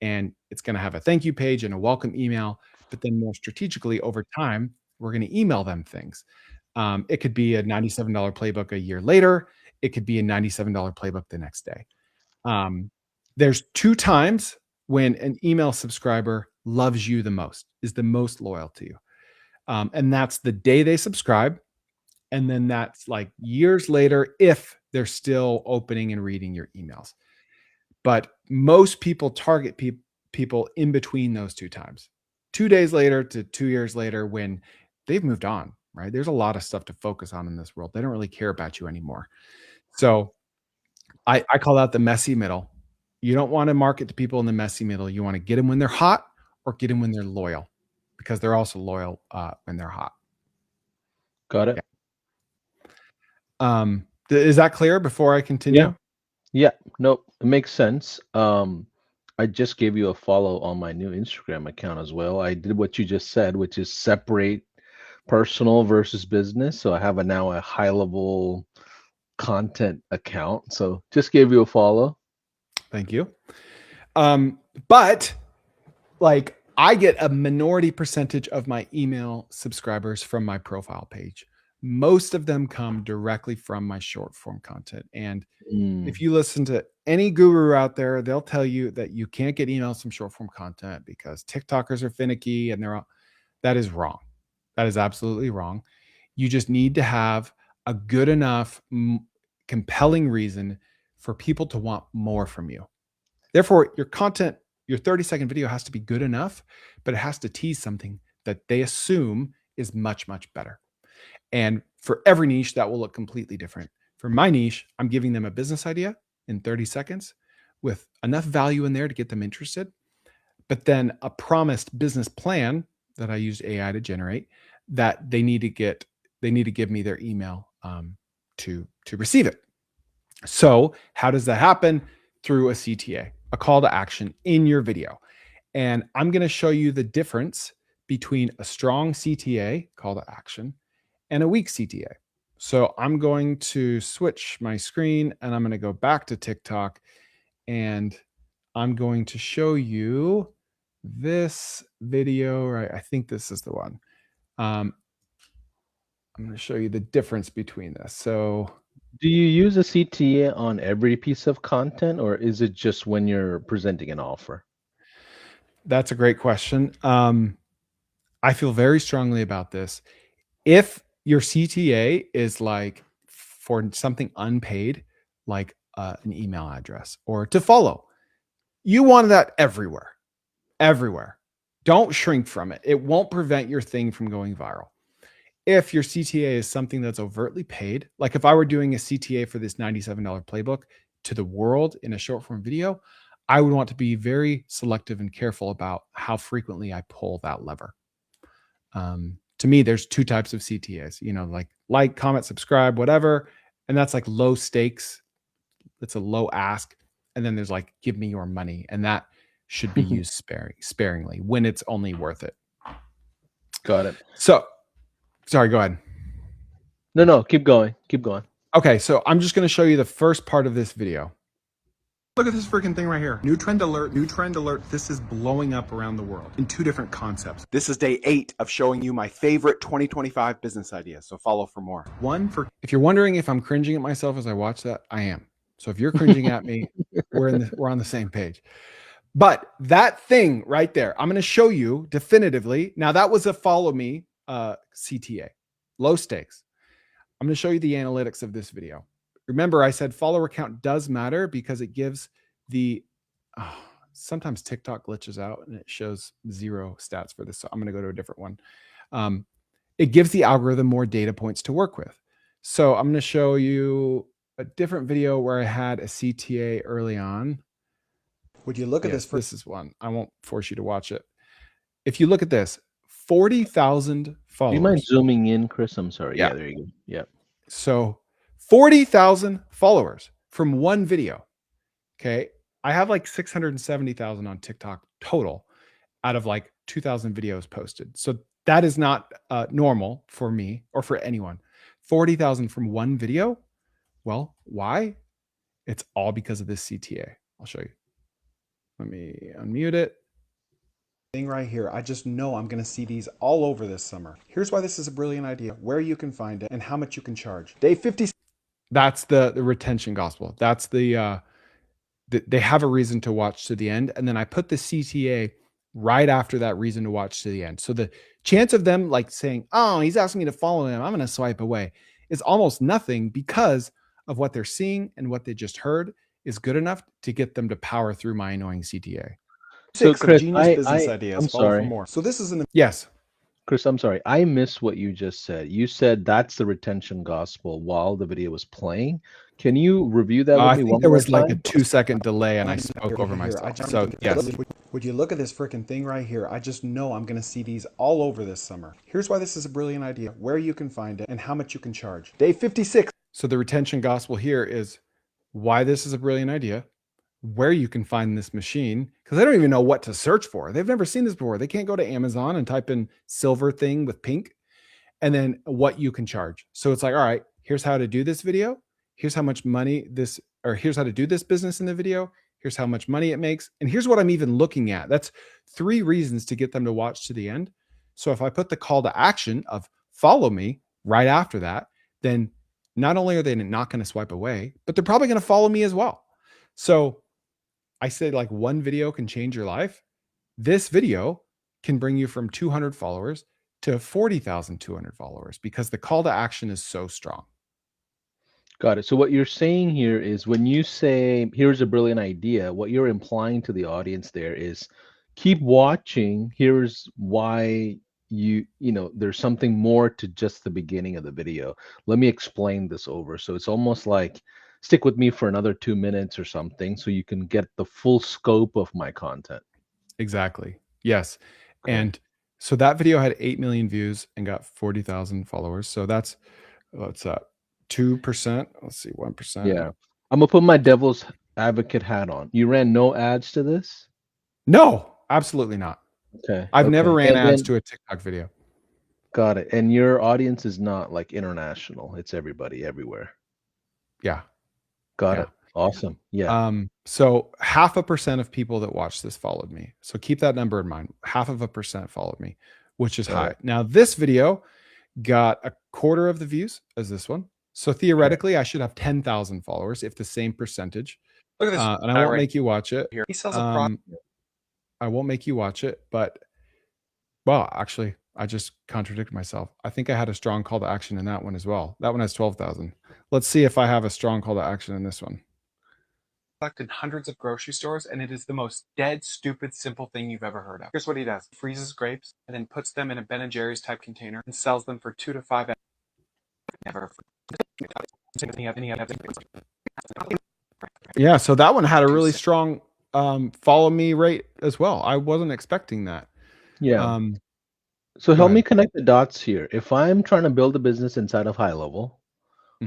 And it's going to have a thank you page and a welcome email. But then more strategically over time, we're going to email them things. It could be a $97 playbook a year later. It could be a $97 playbook the next day. There's 2 times when an email subscriber loves you the most, is the most loyal to you. And that's the day they subscribe. And then that's like years later, if they're still opening and reading your emails. But most people target people in between those 2 times, 2 days later to 2 years later when they've moved on, right? There's a lot of stuff to focus on in this world. They don't really care about you anymore. So I call that the messy middle. You don't want to market to people in the messy middle. You want to get them when they're hot or get them when they're loyal, because they're also loyal when they're hot. Got it. Yeah. Is that clear before I continue? Yeah. Nope. It makes sense. I just gave you a follow on my new Instagram account as well. I did what you just said, which is separate personal versus business. So I have now a high level content account. So just gave you a follow. Thank you. But like I get a minority percentage of my email subscribers from my profile page. Most of them come directly from my short form content. And Mm. if you listen to any guru out there, they'll tell you that you can't get emails from short form content because TikTokers are finicky and that is wrong. That is absolutely wrong. You just need to have a good enough, compelling reason for people to want more from you. Therefore, your content, your 30-second video has to be good enough, but it has to tease something that they assume is much, much better. And for every niche, that will look completely different. For my niche, I'm giving them a business idea in 30 seconds with enough value in there to get them interested, but then a promised business plan that I used AI to generate that they need to give me their email to receive it. So how does that happen? Through a CTA, a call to action in your video. And I'm going to show you the difference between a strong CTA, call to action, and a weak CTA. So I'm going to switch my screen and I'm going to go back to TikTok and I'm going to show you this video, right? I think this is the one. I'm going to show you the difference between this. So Do you use a CTA on every piece of content, or is it just when you're presenting an offer? that's a great question. I feel very strongly about this. If your CTA is like for something unpaid, like an email address or to follow, you want that everywhere, everywhere. Don't shrink from it. It won't prevent your thing from going viral. If your CTA is something that's overtly paid, like if I were doing a CTA for this $97 playbook to the world in a short form video, I would want to be very selective and careful about how frequently I pull that lever. To me, there's two types of CTAs, like, comment, subscribe, whatever. And that's like low stakes. It's a low ask. And then there's like, give me your money. And that should be used sparingly when it's only worth it. Got it. So, sorry, go ahead. No, keep going. Keep going. Okay, so I'm just going to show you the first part of this video. Look at this freaking thing right here. New trend alert, new trend alert. This is blowing up around the world in two different concepts. This is day 8 of showing you my favorite 2025 business ideas. So follow for more. If you're wondering if I'm cringing at myself as I watch that, I am. So if you're cringing at me, we're on the same page. But that thing right there, I'm going to show you definitively. Now that was a follow me CTA, low stakes. I'm going to show you the analytics of this video. Remember, I said follower count does matter because it gives sometimes TikTok glitches out and it shows 0 stats for this. So I'm going to go to a different one. It gives the algorithm more data points to work with. So I'm going to show you a different video where I had a CTA early on. Would you look at this? This is one. I won't force you to watch it. If you look at this, 40,000 followers. Do you mind zooming in, Chris? I'm sorry. Yeah. There you go. Yeah. So 40,000 followers from one video. Okay. I have like 670,000 on TikTok total out of like 2,000 videos posted. So that is not normal for me or for anyone. 40,000 from one video. Well, why? It's all because of this CTA. I'll show you. Let me unmute it. Thing right here. I just know I'm going to see these all over this summer. Here's why this is a brilliant idea, where you can find it and how much you can charge. Day 50. That's the retention gospel. That's they have a reason to watch to the end. And then I put the CTA right after that reason to watch to the end. So the chance of them like saying, oh, he's asking me to follow him, I'm going to swipe away, is almost nothing because of what they're seeing and what they just heard is good enough to get them to power through my annoying CTA. So Chris, I'm sorry. more. So this is yes. Chris, I'm sorry. I missed what you just said. You said that's the retention gospel while the video was playing. Can you review that with me I think one there more was like a time? 2-second delay and I spoke over myself. So yes. Would you look at this freaking thing right here? I just know I'm going to see these all over this summer. Here's why this is a brilliant idea, where you can find it and how much you can charge. Day 56. So the retention gospel here is why this is a brilliant idea, where you can find this machine, because they don't even know what to search for. They've never seen this before. They can't go to Amazon and type in silver thing with pink, and then what you can charge. So it's like, all right, here's how to do this video. Here's how much money here's how to do this business in the video. Here's how much money it makes. And here's what I'm even looking at. That's 3 reasons to get them to watch to the end. So if I put the call to action of follow me right after that, then not only are they not going to swipe away, but they're probably going to follow me as well. So I say like one video can change your life. This video can bring you from 200 followers to 40,200 followers because the call to action is so strong. Got it. So what you're saying here is when you say, here's a brilliant idea, what you're implying to the audience there is keep watching. Here's why there's something more to just the beginning of the video. Let me explain this over. So it's almost like stick with me for another 2 minutes or something so you can get the full scope of my content. Exactly. Yes. Okay. And so that video had 8 million views and got 40,000 followers. So that's, what's that? 2%. Let's see, 1%. Yeah. I'm gonna put my devil's advocate hat on. You ran no ads to this? No, absolutely not. Okay. I've never ran And ads then- to a TikTok video. Got it. And your audience is not like international. It's everybody everywhere. Yeah. Got Yeah. it. Awesome. Yeah. So 0.5% of people that watched this followed me. So keep that number in mind. 0.5% followed me, which is Got high. it. Now this video got 1/4 of the views as this one. So theoretically, I should have 10,000 followers if the same percentage. Look at this. And I won't make you watch it. Here. He sells a product. I won't make you watch it, but well, actually, I just contradicted myself. I think I had a strong call to action in that one as well. That one has 12,000. Let's see if I have a strong call to action in this one. In hundreds of grocery stores, and it is the most dead, stupid, simple thing you've ever heard of. Here's what he does. He freezes grapes and then puts them in a Ben & Jerry's type container and sells them for 2 to 5. Never. Yeah, so that one had a really strong follow me rate as well. I wasn't expecting that. Yeah. go So help ahead. me connect the dots here. If I'm trying to build a business inside of High Level,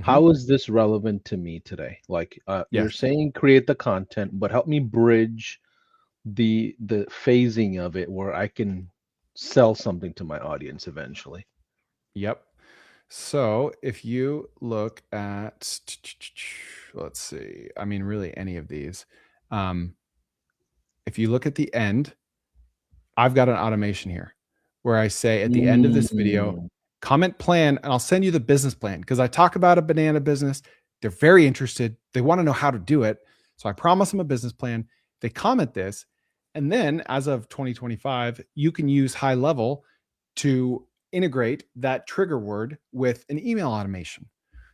how is this relevant to me today? Like you're Yes. saying create the content, but help me bridge the phasing of it where I can sell something to my audience eventually. Yep. So if you look at, let's see, I mean, really any of these. If you look at the end, I've got an automation here where I say at the end of this video, comment plan, and I'll send you the business plan because I talk about a banana business. They're very interested. They want to know how to do it. So I promise them a business plan. They comment this. And then as of 2025, you can use High Level to integrate that trigger word with an email automation.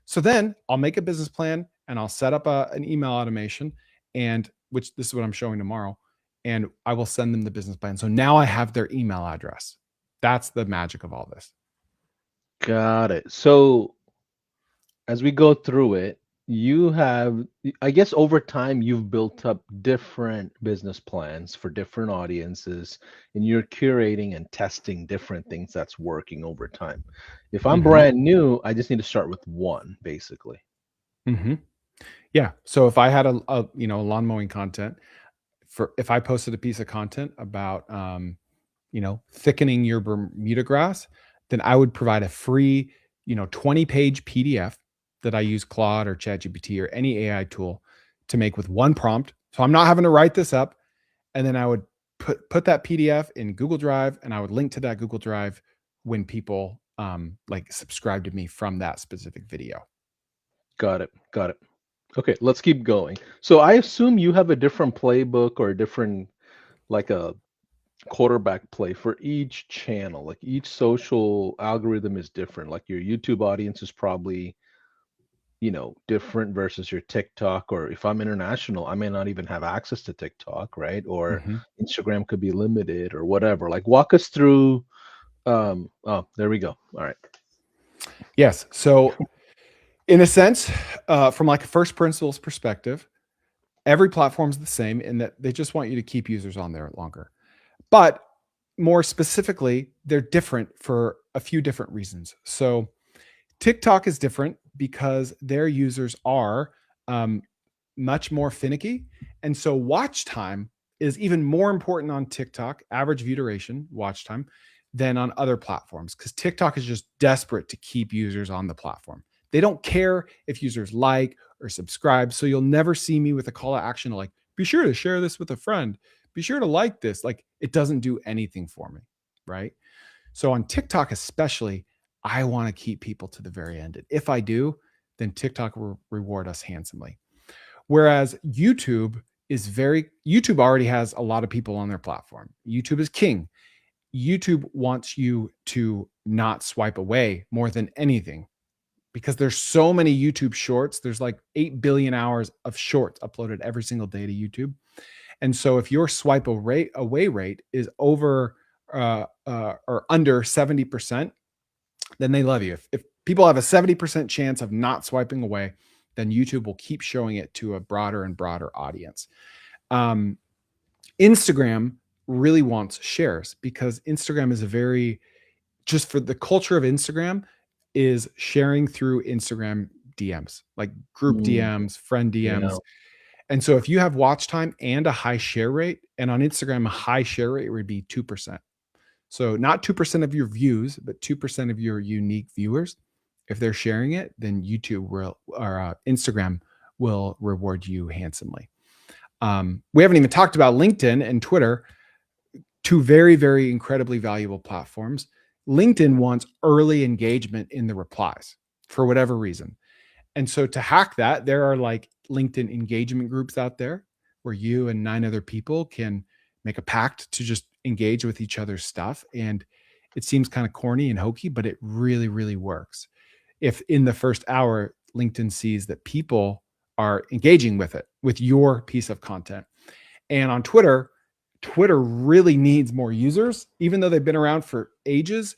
So then I'll make a business plan and I'll set up an email automation, and which this is what I'm showing tomorrow. And I will send them the business plan. So now I have their email address. That's the magic of all this. Got it. So as we go through it, you have, I guess over time, you've built up different business plans for different audiences, and you're curating and testing different things that's working over time. If I'm brand new, I just need to start with one, basically. Yeah. So if I had a lawn mowing content, if I posted a piece of content about thickening your Bermuda grass, then I would provide a free 20-page PDF that I use Claude or ChatGPT or any AI tool to make with one prompt. So I'm not having to write this up. And then I would put that PDF in Google Drive, and I would link to that Google Drive when people subscribe to me from that specific video. Got it. Okay, let's keep going. So I assume you have a different playbook or a different, like a quarterback play for each channel. Like each social algorithm is different. Like your YouTube audience is probably, different versus your TikTok. Or if I'm international, I may not even have access to TikTok, right? Or Instagram could be limited or whatever. Like walk us through. Oh, there we go. All right. Yes. So in a sense, from like a first principles perspective, every platform is the same in that they just want you to keep users on there longer. But more specifically, they're different for a few different reasons. So TikTok is different because their users are much more finicky. And so watch time is even more important on TikTok, average view duration, watch time, than on other platforms, because TikTok is just desperate to keep users on the platform. They don't care if users like or subscribe. So you'll never see me with a call to action like, be sure to share this with a friend. Be sure to like this. Like, it doesn't do anything for me, right? So on TikTok especially, I want to keep people to the very end. And if I do, then TikTok will reward us handsomely. Whereas YouTube already has a lot of people on their platform. YouTube is king. YouTube wants you to not swipe away more than anything, because there's so many YouTube shorts. There's like 8 billion hours of shorts uploaded every single day to YouTube. And so if your swipe away rate is over or under 70%, then they love you. If people have a 70% chance of not swiping away, then YouTube will keep showing it to a broader and broader audience. Instagram really wants shares, because Instagram is just for the culture of Instagram is sharing through Instagram DMs, like group DMs, friend DMs. Yeah. And so if you have watch time and a high share rate, and on Instagram, a high share rate would be 2%. So not 2% of your views, but 2% of your unique viewers. If they're sharing it, then YouTube or Instagram will reward you handsomely. We haven't even talked about LinkedIn and Twitter, two very, very incredibly valuable platforms. LinkedIn wants early engagement in the replies for whatever reason. And so to hack that, there are like LinkedIn engagement groups out there where you and 9 other people can make a pact to just engage with each other's stuff. And it seems kind of corny and hokey, but it really, really works. If in the first hour, LinkedIn sees that people are engaging with it, with your piece of content. And on Twitter really needs more users. Even though they've been around for ages,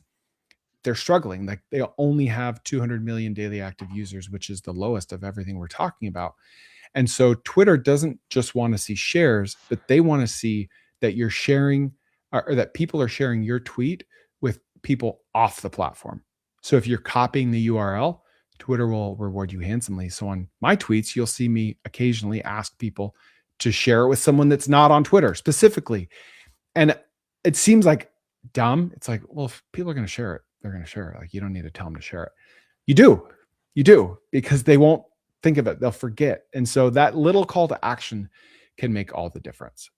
they're struggling. Like, they only have 200 million daily active users, which is the lowest of everything we're talking about. And so Twitter doesn't just want to see shares, but they want to see that you're sharing, or that people are sharing your tweet with people off the platform. So if you're copying the URL, Twitter will reward you handsomely. So on my tweets, you'll see me occasionally ask people to share it with someone that's not on Twitter specifically. And it seems like dumb. It's like, well, if people are going to share it, they're going to share it. Like, you don't need to tell them to share it. You do, because they won't think of it. They'll forget. And so that little call to action can make all the difference.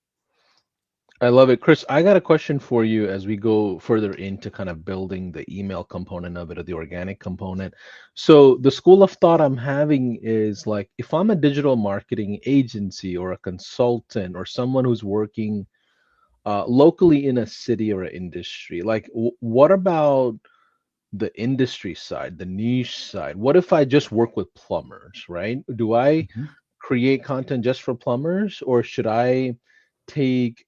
I love it. Chris, I got a question for you as we go further into kind of building the email component of it, or the organic component. So the school of thought I'm having is like, if I'm a digital marketing agency or a consultant or someone who's working locally in a city or an industry, like what about the industry side, the niche side? What if I just work with plumbers, right? Do I create content just for plumbers, or should I take,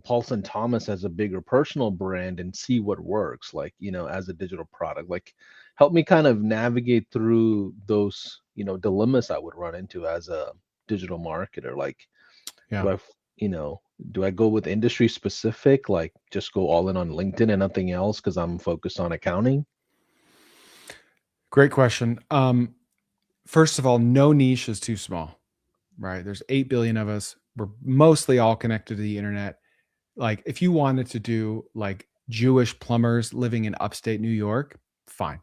Paulson Thomas as a bigger personal brand and see what works, like, as a digital product? Like, help me kind of navigate through those, dilemmas I would run into as a digital marketer. Like, Yeah. do I go with industry specific, like just go all in on LinkedIn and nothing else because I'm focused on accounting? Great question. First of all, no niche is too small, right? There's 8 billion of us. We're mostly all connected to the internet. Like, if you wanted to do like Jewish plumbers living in upstate New York, fine,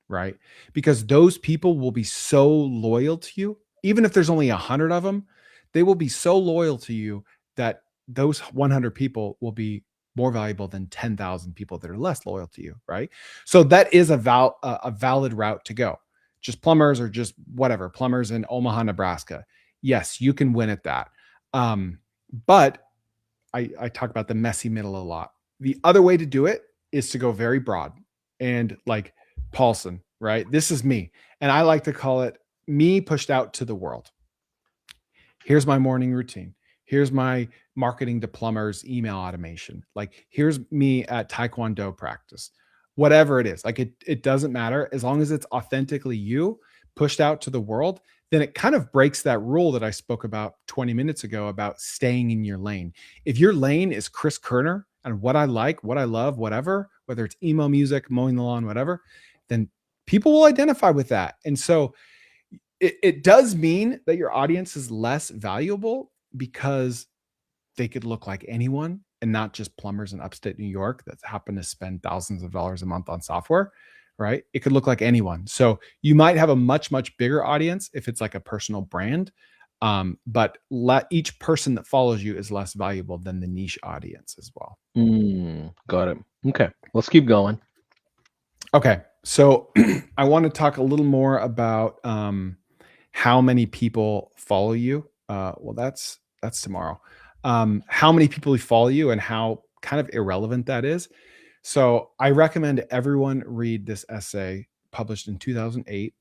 right? Because those people will be so loyal to you. Even if there's only 100 of them, they will be so loyal to you that those 100 people will be more valuable than 10,000 people that are less loyal to you, right? So that is a valid route to go. Just plumbers, or just whatever, plumbers in Omaha, Nebraska. Yes, you can win at that. But I talk about the messy middle a lot. The other way to do it is to go very broad, and like Paulson, right? This is me. And I like to call it me pushed out to the world. Here's my morning routine. Here's my marketing to plumbers email automation. Like, here's me at Taekwondo practice, whatever it is. Like, it doesn't matter. As long as it's authentically you pushed out to the world, then it kind of breaks that rule that I spoke about 20 minutes ago about staying in your lane. If your lane is Chris Kerner and what I like, what I love, whatever, whether it's emo music, mowing the lawn, whatever, then people will identify with that. And so it does mean that your audience is less valuable, because they could look like anyone and not just plumbers in upstate New York that happen to spend thousands of dollars a month on software, right? It could look like anyone. So you might have a much, much bigger audience if it's like a personal brand. But each person that follows you is less valuable than the niche audience as well. Got it. Okay, let's keep going. Okay, so I want to talk a little more about how many people follow you. Well, that's tomorrow. How many people follow you and how kind of irrelevant that is. So I recommend everyone read this essay published in 2008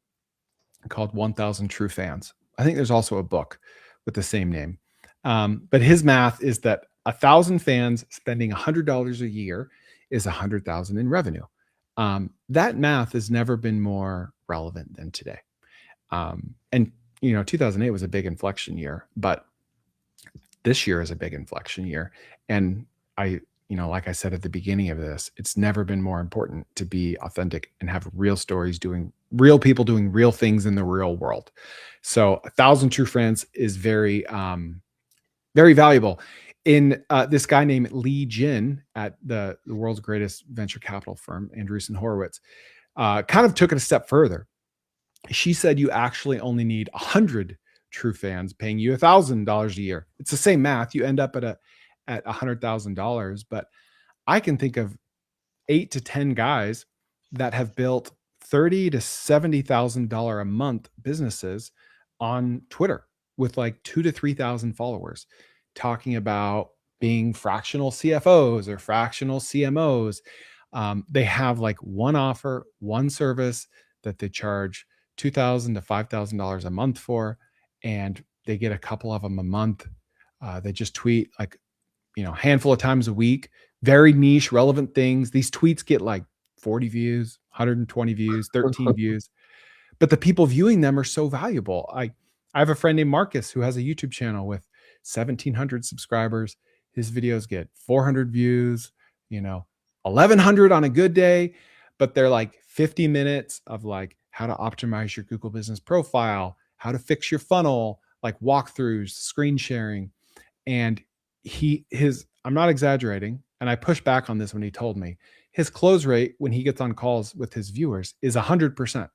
called 1000 True Fans. I think there's also a book with the same name. But his math is that 1,000 fans spending $100 a year is 100,000 in revenue. That math has never been more relevant than today. And 2008 was a big inflection year, but this year is a big inflection year. And like I said at the beginning of this, it's never been more important to be authentic and have real stories, doing real people doing real things in the real world. So 1,000 True Fans is very, very valuable. In this guy named Lee Jin at the world's greatest venture capital firm, Andreessen Horowitz, kind of took it a step further. She said you actually only need 100 true fans paying you $1,000 a year. It's the same math. You end up at $100,000, but I can think of 8 to 10 guys that have built $30,000 to $70,000 a month businesses on Twitter with like 2,000 to 3,000 followers, talking about being fractional CFOs or fractional CMOs. They have like one offer, one service that they charge $2,000 to $5,000 a month for, and they get a couple of them a month. They just tweet like, handful of times a week, very niche, relevant things. These tweets get like 40 views, 120 views, 13 views, but the people viewing them are so valuable. I have a friend named Marcus who has a YouTube channel with 1,700 subscribers. His videos get 400 views, 1,100 on a good day, but they're like 50 minutes of like how to optimize your Google Business Profile, how to fix your funnel, like walkthroughs, screen sharing. And I'm not exaggerating, and I pushed back on this when he told me, his close rate when he gets on calls with his viewers is 100%,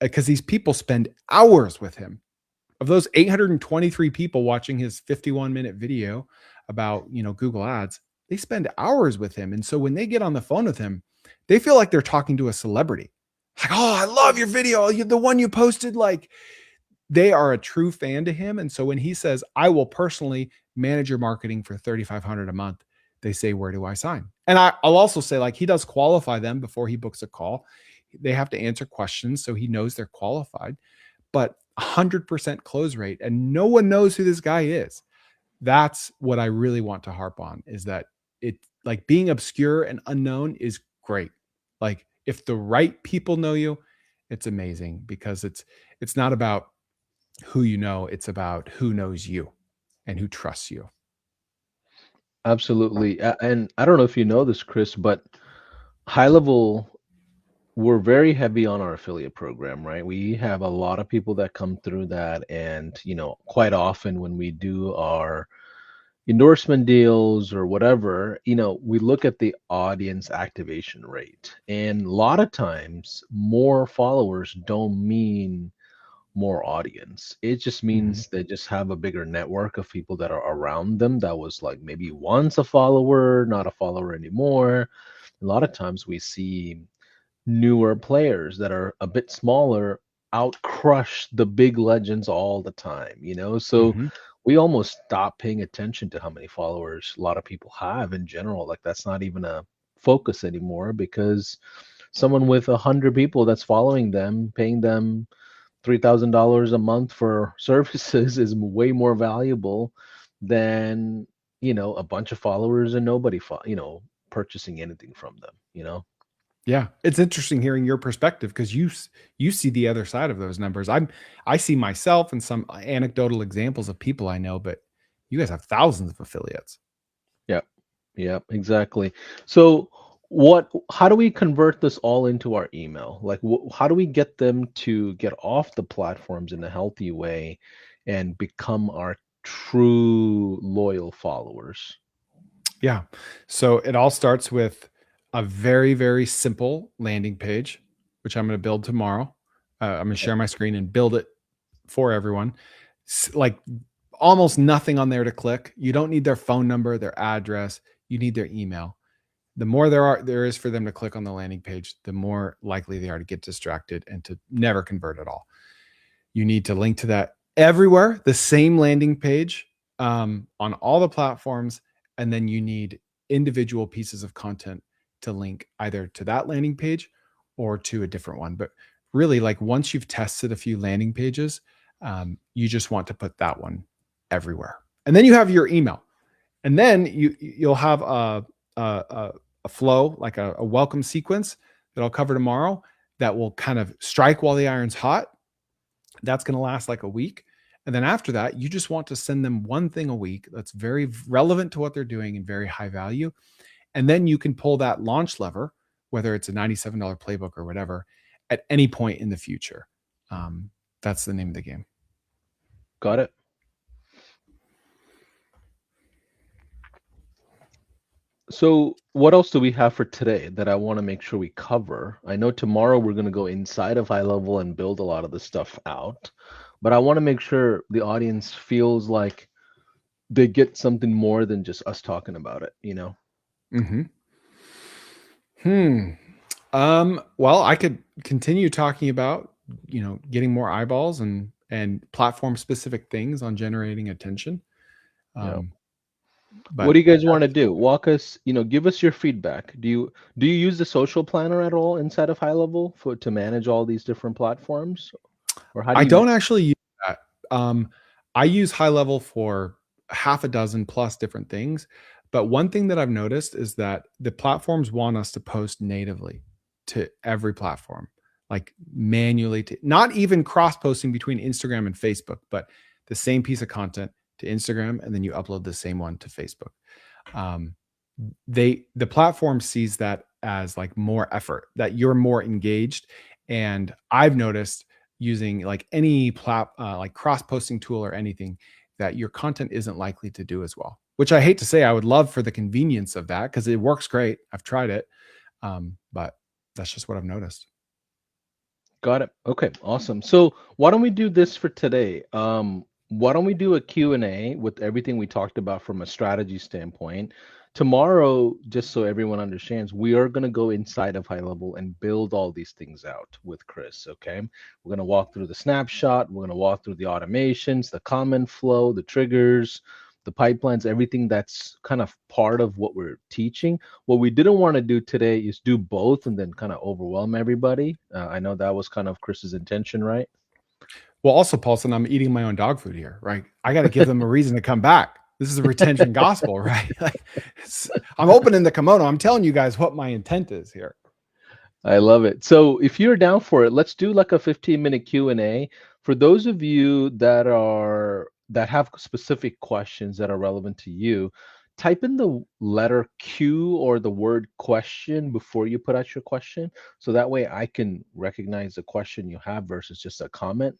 because these people spend hours with him. Of those 823 people watching his 51-minute video about, Google Ads, they spend hours with him. And so when they get on the phone with him, they feel like they're talking to a celebrity. Like, oh, I love your video. The one you posted, like, they are a true fan to him. And so when he says, I will personally manage your marketing for $3,500 a month, they say, where do I sign? And I'll also say, like, he does qualify them before he books a call. They have to answer questions so he knows they're qualified, but 100% close rate, and no one knows who this guy is. That's what I really want to harp on, is that it, like, being obscure and unknown is great. Like, if the right people know you, it's amazing, because it's not about who you know, it's about who knows you and who trusts you. Absolutely. And I don't know if you know this, Chris, but High Level, we're very heavy on our affiliate program, right? We have a lot of people that come through that. And, quite often when we do our endorsement deals or whatever, we look at the audience activation rate. And a lot of times, more followers don't mean more audience. It just means they just have a bigger network of people that are around them that was like maybe once a follower, not a follower anymore. A lot of times we see newer players that are a bit smaller out crush the big legends all the time, so we almost stop paying attention to how many followers a lot of people have in general. Like, that's not even a focus anymore, because someone with 100 people that's following them, paying them $3,000 a month for services is way more valuable than, a bunch of followers and nobody purchasing anything from them. Yeah, it's interesting hearing your perspective, because you see the other side of those numbers. I see myself and some anecdotal examples of people I know, but you guys have thousands of affiliates. Yeah, exactly. So how do we convert this all into our email? Like, how do we get them to get off the platforms in a healthy way and become our true loyal followers? Yeah. So it all starts with a very, very simple landing page, which I'm going to build tomorrow. I'm going to share my screen and build it for everyone. like almost nothing on there to click. You don't need their phone number, their address. You need their email. The more there is for them to click on the landing page, the more likely they are to get distracted and to never convert at all. You need to link to that everywhere, the same landing page on all the platforms. And then you need individual pieces of content to link either to that landing page or to a different one. But really, like once you've tested a few landing pages, you just want to put that one everywhere. And then you have your email. And then you'll have a flow, like a welcome sequence that I'll cover tomorrow that will kind of strike while the iron's hot. That's going to last like a week. And then after that, you just want to send them one thing a week that's very relevant to what they're doing and very high value. And then you can pull that launch lever, whether it's a $97 playbook or whatever, at any point in the future. That's the name of the game. Got it. So what else do we have for today that I want to make sure we cover? I know tomorrow we're going to go inside of high level and build a lot of the stuff out, but I want to make sure the audience feels like they get something more than just us talking about it, you know? Well, I could continue talking about, getting more eyeballs and platform specific things on generating attention. Yeah. But What do you guys want to do? Walk us, give us your feedback. Do you use the social planner at all inside of high level to manage all these different platforms? Or how do I you don't actually use that. I use high level for half a dozen plus different things. But one thing that I've noticed is that the platforms want us to post natively to every platform, like manually, not even cross posting between Instagram and Facebook, but the same piece of content to Instagram, and then you upload the same one to Facebook. The platform sees that as like more effort, that you're more engaged. And I've noticed using like any like cross posting tool or anything, that your content isn't likely to do as well, which I hate to say. I would love for the convenience of that because it works great. I've tried it. But that's just what I've noticed. Got it. Okay, awesome. So why don't we do this for today? Why don't we do a Q&A with everything we talked about from a strategy standpoint? Tomorrow, just so everyone understands, we are going to go inside of high level and build all these things out with Chris, okay? We're going to walk through the snapshot. We're going to walk through the automations, the comment flow, the triggers, the pipelines, everything that's kind of part of what we're teaching. What we didn't want to do today is do both and then kind of overwhelm everybody. I know that was kind of Chris's intention, right? Well, also, Paulson, I'm eating my own dog food here, right? I got to give them a reason to come back. This is a retention gospel, right? Like, I'm opening the kimono. I'm telling you guys what my intent is here. I love it. So if you're down for it, let's do like a 15-minute Q&A. For those of you that have specific questions that are relevant to you, type in the letter Q or the word question before you put out your question. So that way I can recognize the question you have versus just a comment.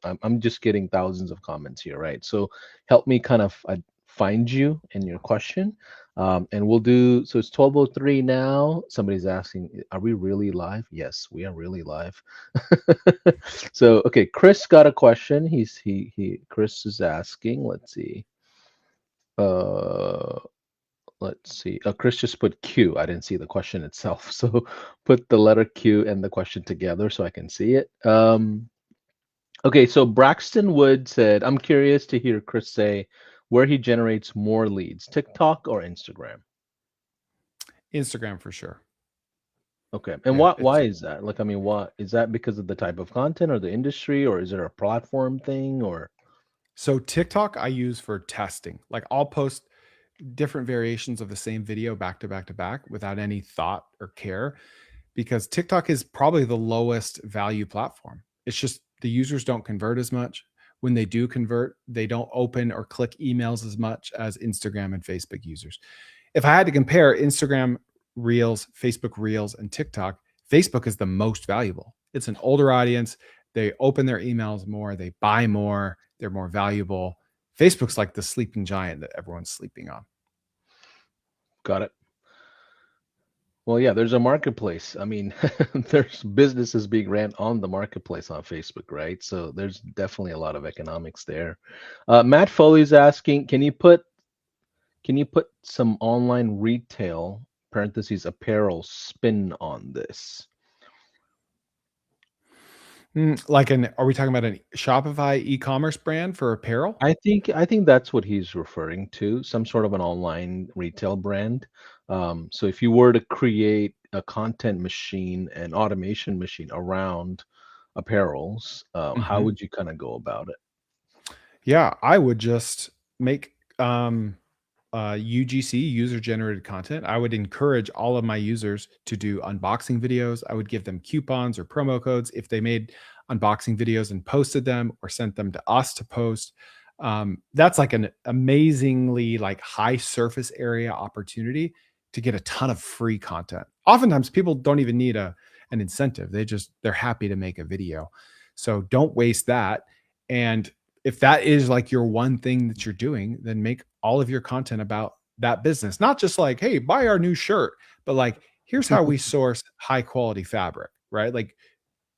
I'm just getting thousands of comments here, right? So help me kind of find you and your question. And we'll do, so it's 12:03 now. Somebody's asking, are we really live? Yes, we are really live. So, okay, Chris got a question. Chris is asking, let's see. Chris just put Q. I didn't see the question itself. So put the letter Q and the question together so I can see it. Okay, so Braxton Wood said, I'm curious to hear Chris say where he generates more leads, TikTok or Instagram? Instagram for sure. Okay, and why is that? Like, I mean, what is that, because of the type of content or the industry, or is it a platform thing, or? So TikTok I use for testing. Like I'll post different variations of the same video back to back to back without any thought or care, because TikTok is probably the lowest value platform. It's just the users don't convert as much. When they do convert, they don't open or click emails as much as Instagram and Facebook users. If I had to compare Instagram Reels, Facebook Reels, and TikTok, Facebook is the most valuable. It's an older audience. They open their emails more. They buy more. They're more valuable. Facebook's like the sleeping giant that everyone's sleeping on. Got it. Well, yeah, there's a marketplace. I mean, there's businesses being ran on the marketplace on Facebook, right? So there's definitely a lot of economics there. Matt Foley's asking, can you put some online retail parentheses apparel spin on this? Like are we talking about a Shopify e-commerce brand for apparel? I think that's what he's referring to, some sort of an online retail brand. So if you were to create a content machine and automation machine around apparels, how Mhm. would you kind of go about it? Yeah, I would just make UGC, user generated content. I would encourage all of my users to do unboxing videos. I would give them coupons or promo codes if they made unboxing videos and posted them or sent them to us to post. That's like an amazingly like high surface area opportunity to get a ton of free content. Oftentimes people don't even need an incentive. They're happy to make a video. So don't waste that. And if that is like your one thing that you're doing, then make all of your content about that business. Not just like, hey, buy our new shirt, but like, here's how we source high quality fabric, right? Like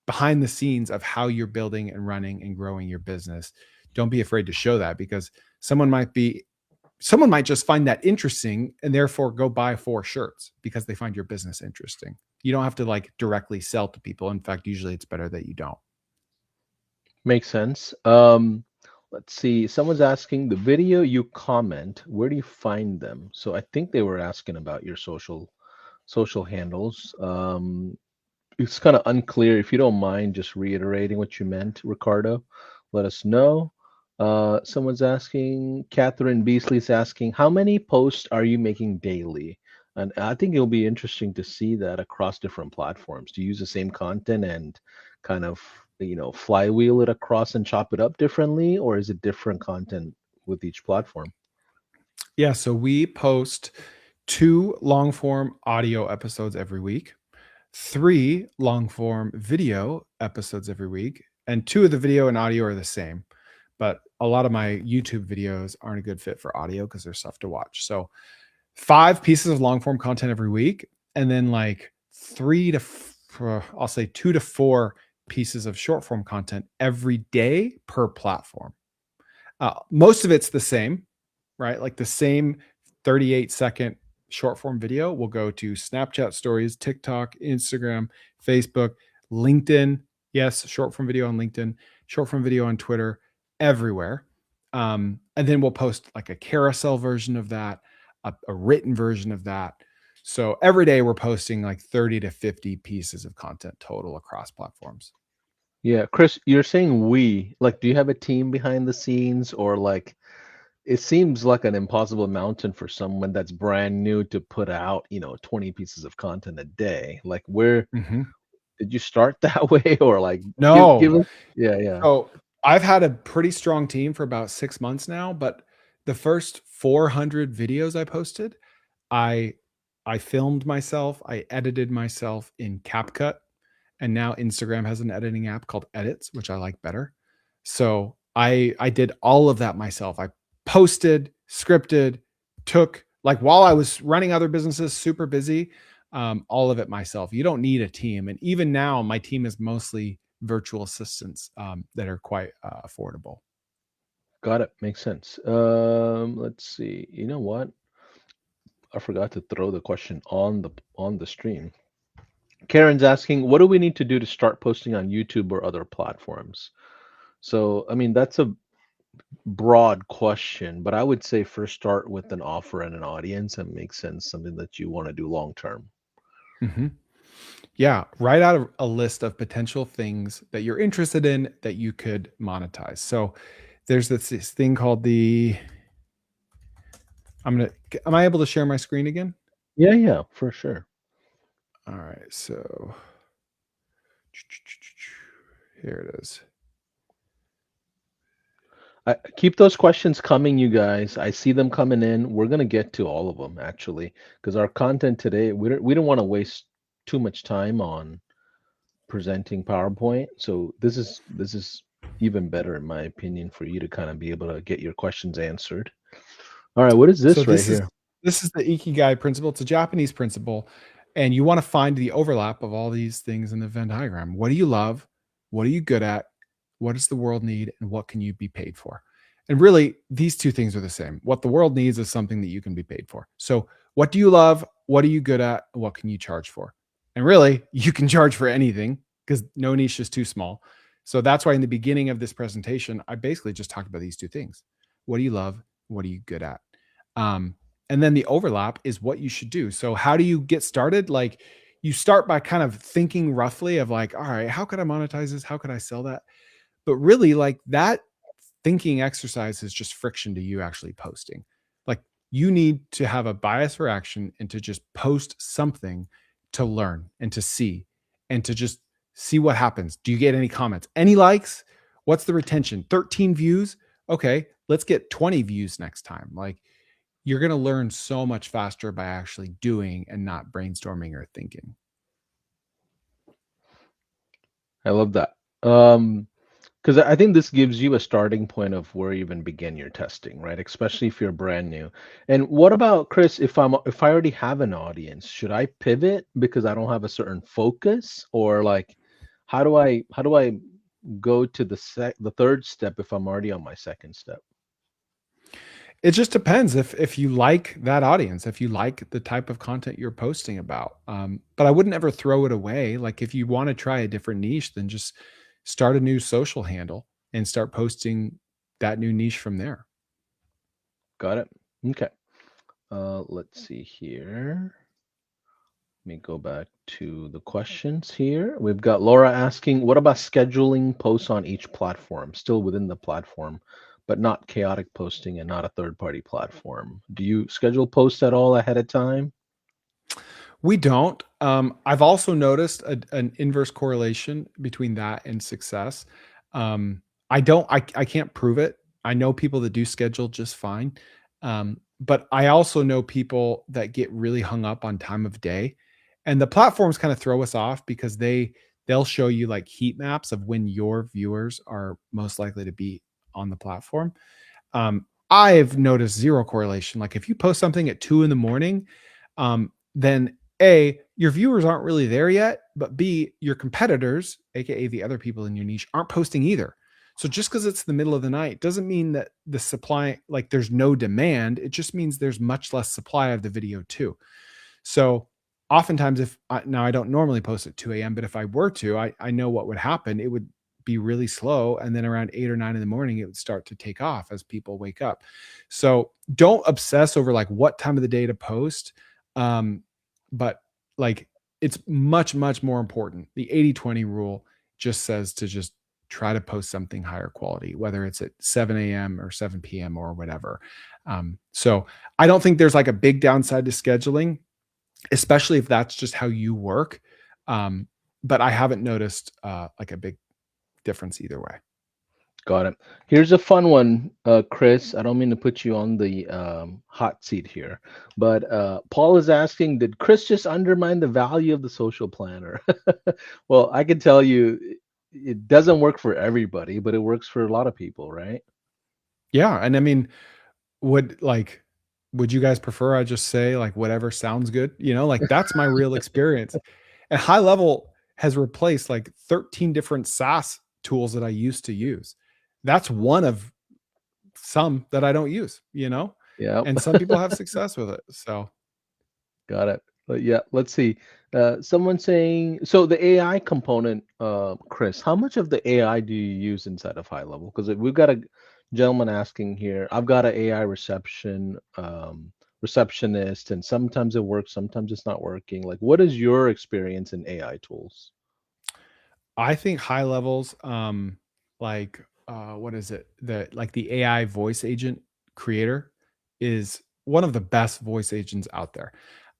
behind the scenes of how you're building and running and growing your business. Don't be afraid to show that, because someone might just find that interesting and therefore go buy 4 shirts because they find your business interesting. You don't have to like directly sell to people. In fact, usually it's better that you don't. Makes sense. Let's see. Someone's asking the video you comment, where do you find them? So I think they were asking about your social handles. It's kind of unclear. If you don't mind just reiterating what you meant, Ricardo, let us know. Someone's asking, Catherine Beasley's asking, how many posts are you making daily? And I think it'll be interesting to see that across different platforms. Do you use the same content and kind of, flywheel it across and chop it up differently, or is it different content with each platform? Yeah. So we post 2 long form audio episodes every week, 3 long form video episodes every week, and 2 of the video and audio are the same. But a lot of my YouTube videos aren't a good fit for audio because they're tough to watch. So 5 pieces of long form content every week, and then like I'll say 2 to 4 pieces of short form content every day per platform. Most of it's the same, right? Like the same 38-second short form video will go to Snapchat stories, TikTok, Instagram, Facebook, LinkedIn. Yes, short form video on LinkedIn, short form video on Twitter, everywhere. And then we'll post like a carousel version of that, a written version of that. So every day we're posting like 30 to 50 pieces of content total across platforms. Yeah, Chris, you're saying we, like, do you have a team behind the scenes, or like it seems like an impossible mountain for someone that's brand new to put out, 20 pieces of content a day. Like, where Mhm. did you start that way, or like give No. us? Yeah, yeah. So I've had a pretty strong team for about 6 months now, but the first 400 videos I posted, I I filmed myself, I edited myself in CapCut, and now Instagram has an editing app called Edits, which I like better. So I did all of that myself. I posted, scripted, took like while I was running other businesses, super busy, all of it myself. You don't need a team, and even now, my team is mostly virtual assistants that are quite affordable. Got it. Makes sense. Let's see. You know what? I forgot to throw the question on the stream. Karen's asking, what do we need to do to start posting on YouTube or other platforms? So, I mean, that's a broad question, but I would say first start with an offer and an audience and make sense, something that you want to do long term. hmm Yeah, write out a list of potential things that you're interested in that you could monetize. So there's this thing called the. Am I able to share my screen again? Yeah, yeah, for sure. All right, so here it is. Keep those questions coming, you guys. I see them coming in. We're gonna get to all of them actually, because our content today, we don't want to waste too much time on presenting PowerPoint. So this is even better in my opinion for you to kind of be able to get your questions answered. All right, what is So this right here? this is the Ikigai principle. It's a Japanese principle, And you want to find the overlap of all these things in the Venn diagram. What do you love? What are you good at? What does the world need? And what can you be paid for? And really, these two things are the same. What the world needs is something that you can be paid for. So, what do you love? What are you good at? What can you charge for? And really, you can charge for anything because no niche is too small. So, that's why in the beginning of this presentation, I basically just talked about these two things. What do you love? What are you good at? And then the overlap is what you should do. So how do you get started? Like you start by kind of thinking roughly of like, all right, how could I monetize this? How could I sell that? But really like that thinking exercise is just friction to you actually posting. Like you need to have a bias for action and to just post something to learn and to see and to just see what happens. Do you get any comments? Any likes? What's the retention? 13 views? Okay, let's get 20 views next time. Like you're going to learn so much faster by actually doing and not brainstorming or thinking. I love that. Because I think this gives you a starting point of where you even begin your testing, right? Especially if you're brand new. And what about Chris? If I already have an audience, should I pivot because I don't have a certain focus, or like, how do I go to the third step if I'm already on my second step? It just depends if you like that audience, if you like the type of content you're posting about. But I wouldn't ever throw it away. Like if you want to try a different niche, then just start a new social handle and start posting that new niche from there. Got it. Okay. Let's see here. Let me go back to the questions here. We've got Laura asking, what about scheduling posts on each platform, still within the platform, but not chaotic posting and not a third-party platform? Do you schedule posts at all ahead of time? We don't. I've also noticed an inverse correlation between that and success. I can't prove it. I know people that do schedule just fine. But I also know people that get really hung up on time of day. And the platforms kind of throw us off because they'll show you like heat maps of when your viewers are most likely to be on the platform. I've noticed zero correlation. Like if you post something at 2 a.m, then A, your viewers aren't really there yet, but B, your competitors, aka the other people in your niche, aren't posting either. So just because it's the middle of the night doesn't mean that the supply, like there's no demand. It just means there's much less supply of the video too. So oftentimes now I don't normally post at 2 a.m, but if I were to, I know what would happen. It would be really slow. And then around 8 or 9 in the morning, it would start to take off as people wake up. So don't obsess over like what time of the day to post. But like it's much, much more important. The 80-20 rule just says to just try to post something higher quality, whether it's at 7 a.m. or 7 p.m. or whatever. So I don't think there's like a big downside to scheduling, especially if that's just how you work. But I haven't noticed like a big difference either way. Got it. Here's a fun one, Chris. I don't mean to put you on the hot seat here, but Paul is asking, did Chris just undermine the value of the social planner? Well, I can tell you it doesn't work for everybody, but it works for a lot of people, right? Yeah. And I mean, would you guys prefer I just say like whatever sounds good? Like that's my real experience. And High Level has replaced like 13 different SaaS tools that I used to use. That's one of some that I don't use, Yeah. and some people have success with it. So Got it. But yeah, let's see. Someone saying, so the AI component, Chris, how much of the AI do you use inside of High Level? Because we've got a gentleman asking here. I've got an AI receptionist, and sometimes it works, sometimes it's not working. Like, what is your experience in AI tools? I think High Levels, what is it? The AI voice agent creator is one of the best voice agents out there.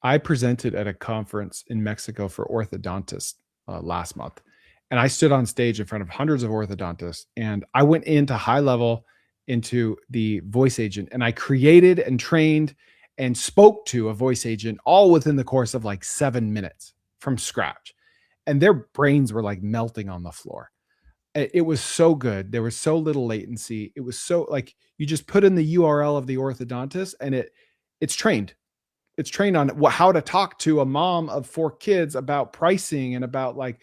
I presented at a conference in Mexico for orthodontists last month, and I stood on stage in front of hundreds of orthodontists, and I went into High Level into the voice agent, and I created and trained and spoke to a voice agent all within the course of like 7 minutes from scratch, and their brains were like melting on the floor. It was so good. There was so little latency. It was so like you just put in the URL of the orthodontist and it's trained. it's trained on how to talk to a mom of 4 kids about pricing and about like,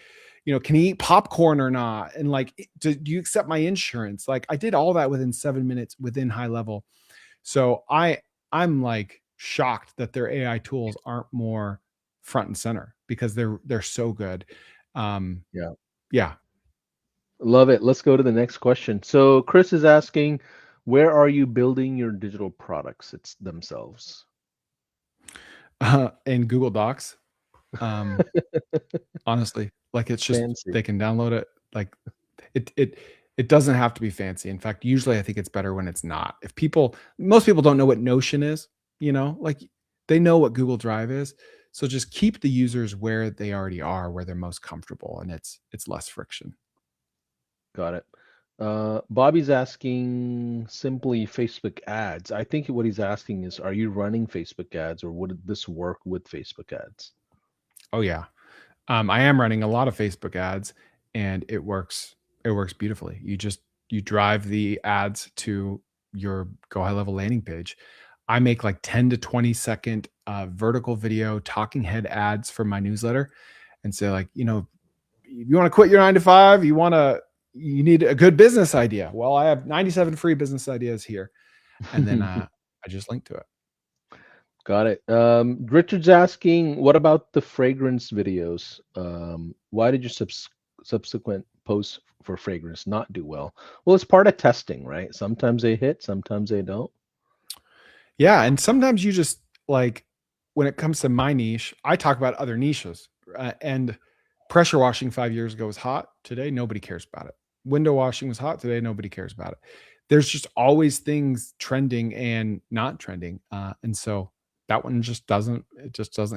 can he eat popcorn or not? And like, do you accept my insurance? Like I did all that within 7 minutes within high level. So I'm like shocked that their AI tools aren't more front and center because they're so good. Yeah. Yeah. Love it. Let's go to the next question. So Chris is asking, where are you building your digital products themselves? In Google Docs. Honestly, like it's just Fancy. they can download it. Like it doesn't have to be fancy. In fact, usually I think it's better when it's not. Most people don't know what Notion is, like they know what Google Drive is. So just keep the users where they already are, where they're most comfortable, and it's less friction. Got it. Bobby's asking simply Facebook ads. I think what he's asking is, are you running Facebook ads or would this work with Facebook ads? Oh yeah. I am running a lot of Facebook ads and it works beautifully. You drive the ads to your Go High Level landing page. I make like 10 to 20 second vertical video talking head ads for my newsletter and say like, you want to quit your 9 to 5, you need a good business idea. Well, I have 97 free business ideas here. And then I just link to it. Got it. Richard's asking, what about the fragrance videos? Why did your subsequent posts for fragrance not do well? Well, it's part of testing, right? Sometimes they hit, sometimes they don't. Yeah. And sometimes you just like, when it comes to my niche, I talk about other niches. And pressure washing 5 years ago was hot. Today, nobody cares about it. Window washing was hot. Today, nobody cares about it. There's just always things trending and not trending. And so that one just doesn't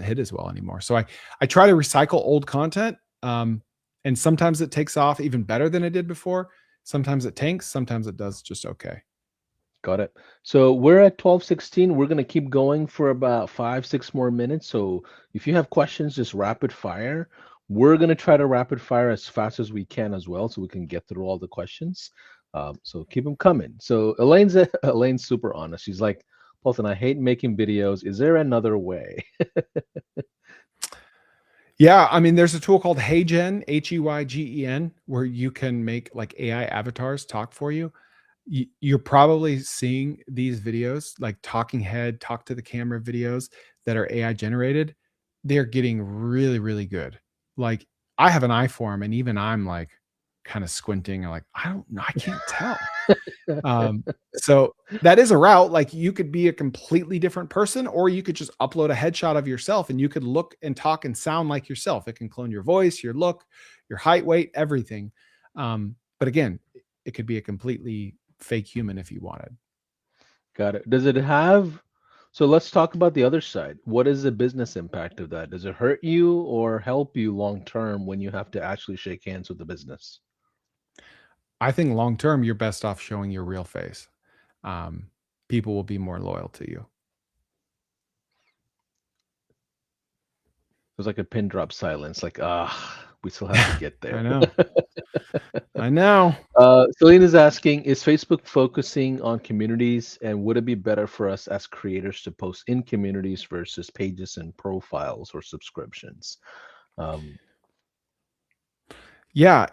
hit as well anymore. So I try to recycle old content. And sometimes it takes off even better than it did before. Sometimes it tanks. Sometimes it does just okay. Got it. So we're at 12:16. We're going to keep going for about 5-6 more minutes. So if you have questions, just rapid fire. We're going to try to rapid fire as fast as we can as well so we can get through all the questions. So keep them coming. So Elaine's super honest. She's like, Paulson, I hate making videos. Is there another way? Yeah, I mean, there's a tool called HeyGen, HeyGen, where you can make like AI avatars talk for you. You're probably seeing these videos, like talking head, talk to the camera videos that are AI generated. They're getting really, really good. Like I have an eye for them, and even I'm like kind of squinting. I'm like, I don't know, I can't tell. So that is a route. Like you could be a completely different person, or you could just upload a headshot of yourself and you could look and talk and sound like yourself. It can clone your voice, your look, your height, weight, everything. But again, it could be a completely fake human if you wanted. Got it. Does it have, so let's talk about the other side. What is the business impact of that? Does it hurt you or help you long term when you have to actually shake hands with the business? I think long term, you're best off showing your real face. People will be more loyal to you. It was like a pin drop silence, like, we still have to get there. I know. I know. Selena's asking, is Facebook focusing on communities, and would it be better for us as creators to post in communities versus pages and profiles or subscriptions? Yeah,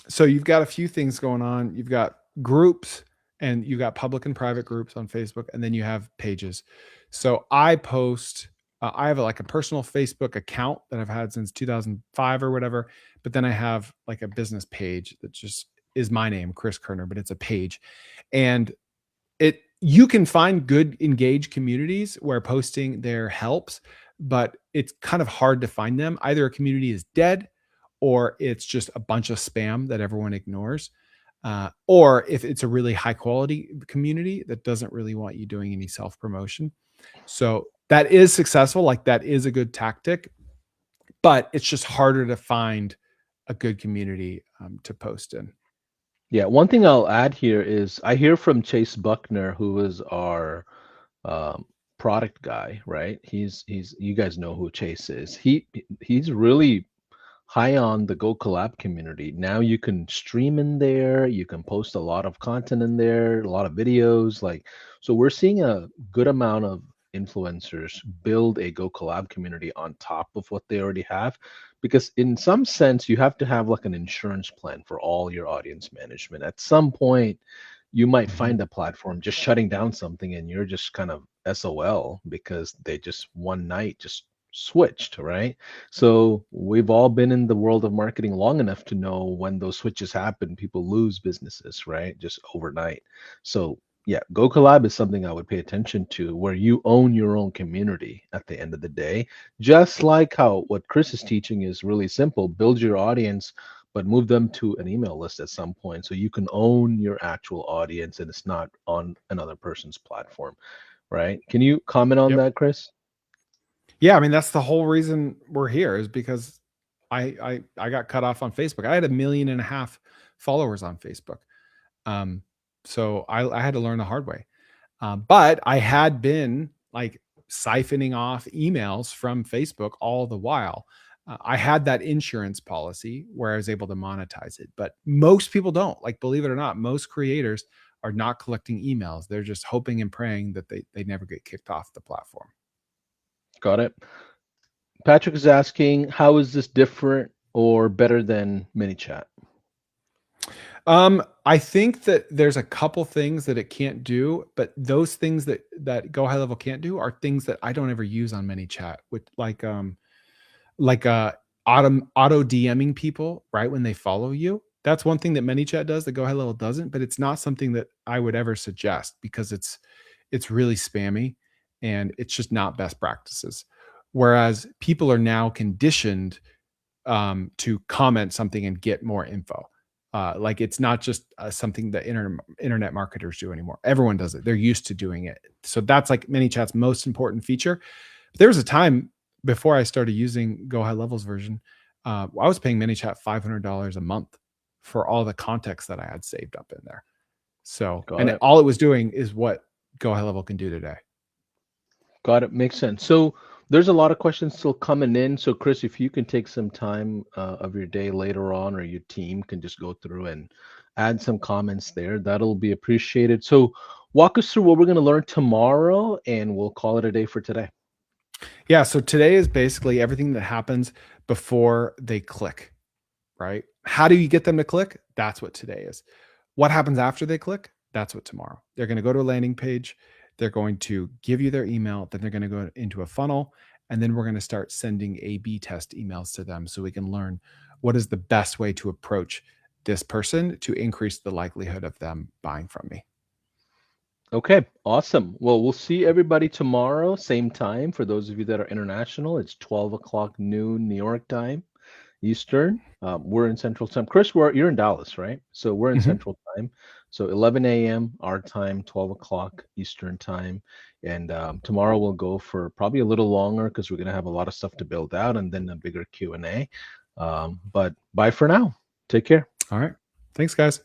so you've got a few things going on. You've got groups and you've got public and private groups on Facebook, and then you have pages. So I post, I have like a personal Facebook account that I've had since 2005 or whatever, but then I have like a business page that just is my name, Chris Kerner, but it's a page. And you can find good engaged communities where posting there helps, but it's kind of hard to find them. Either a community is dead, or it's just a bunch of spam that everyone ignores. Or if it's a really high quality community that doesn't really want you doing any self-promotion. So that is successful. Like that is a good tactic, but it's just harder to find a good community to post in. Yeah, one thing I'll add here is I hear from Chase Buckner, who is our product guy, right? He's you guys know who Chase is. He's really high on the Go Collab community. Now you can stream in there, you can post a lot of content in there, a lot of videos. Like, so we're seeing a good amount of influencers build a Go Collab community on top of what they already have, because in some sense you have to have like an insurance plan for all your audience management. At some point you might find a platform just shutting down something and you're just kind of SOL because they just one night just switched, right? So we've all been in the world of marketing long enough to know when those switches happen, people lose businesses, right? Just overnight. So yeah, Go Collab is something I would pay attention to, where you own your own community at the end of the day. Just like how what Chris is teaching is really simple: build your audience, but move them to an email list at some point so you can own your actual audience and it's not on another person's platform, right? Can you comment on Yep. that, Chris? Yeah, I mean that's the whole reason we're here, is because I got cut off on Facebook. I had 1.5 million followers on Facebook. So I had to learn the hard way. But I had been like siphoning off emails from Facebook all the while. I had that insurance policy where I was able to monetize it, but most people don't. Like, believe it or not, most creators are not collecting emails. They're just hoping and praying that they never get kicked off the platform. Got it. Patrick is asking, how is this different or better than ManyChat? I think that there's a couple things that it can't do, but those things that Go High Level can't do are things that I don't ever use on ManyChat, with like auto DMing people right when they follow you. That's one thing that ManyChat does that Go High Level doesn't, but it's not something that I would ever suggest because it's really spammy and it's just not best practices. Whereas people are now conditioned to comment something and get more info. Like, it's not just something that internet marketers do anymore. Everyone does it. They're used to doing it. So that's like ManyChat's most important feature. But there was a time before I started using Go High Level's version, I was paying ManyChat $500 a month for all the context that I had saved up in there. So, all it was doing is what Go High Level can do today. Got it. Makes sense. So there's a lot of questions still coming in. So Chris, if you can take some time of your day later on, or your team can just go through and add some comments there, that'll be appreciated. So walk us through what we're going to learn tomorrow, and we'll call it a day for today. Yeah. So today is basically everything that happens before they click, right? How do you get them to click? That's what today is. What happens after they click? That's what tomorrow. They're going to go to a landing page. They're going to give you their email. Then they're going to go into a funnel. And then we're going to start sending A/B test emails to them so we can learn what is the best way to approach this person to increase the likelihood of them buying from me. Okay, awesome. Well, we'll see everybody tomorrow, same time. For those of you that are international, it's 12 o'clock noon New York time, Eastern. We're in Central Time. Chris, you're in Dallas, right? So we're in Central Time. So 11 a.m. our time, 12 o'clock Eastern time. And tomorrow we'll go for probably a little longer because we're going to have a lot of stuff to build out and then a bigger Q&A. But bye for now. Take care. All right. Thanks, guys.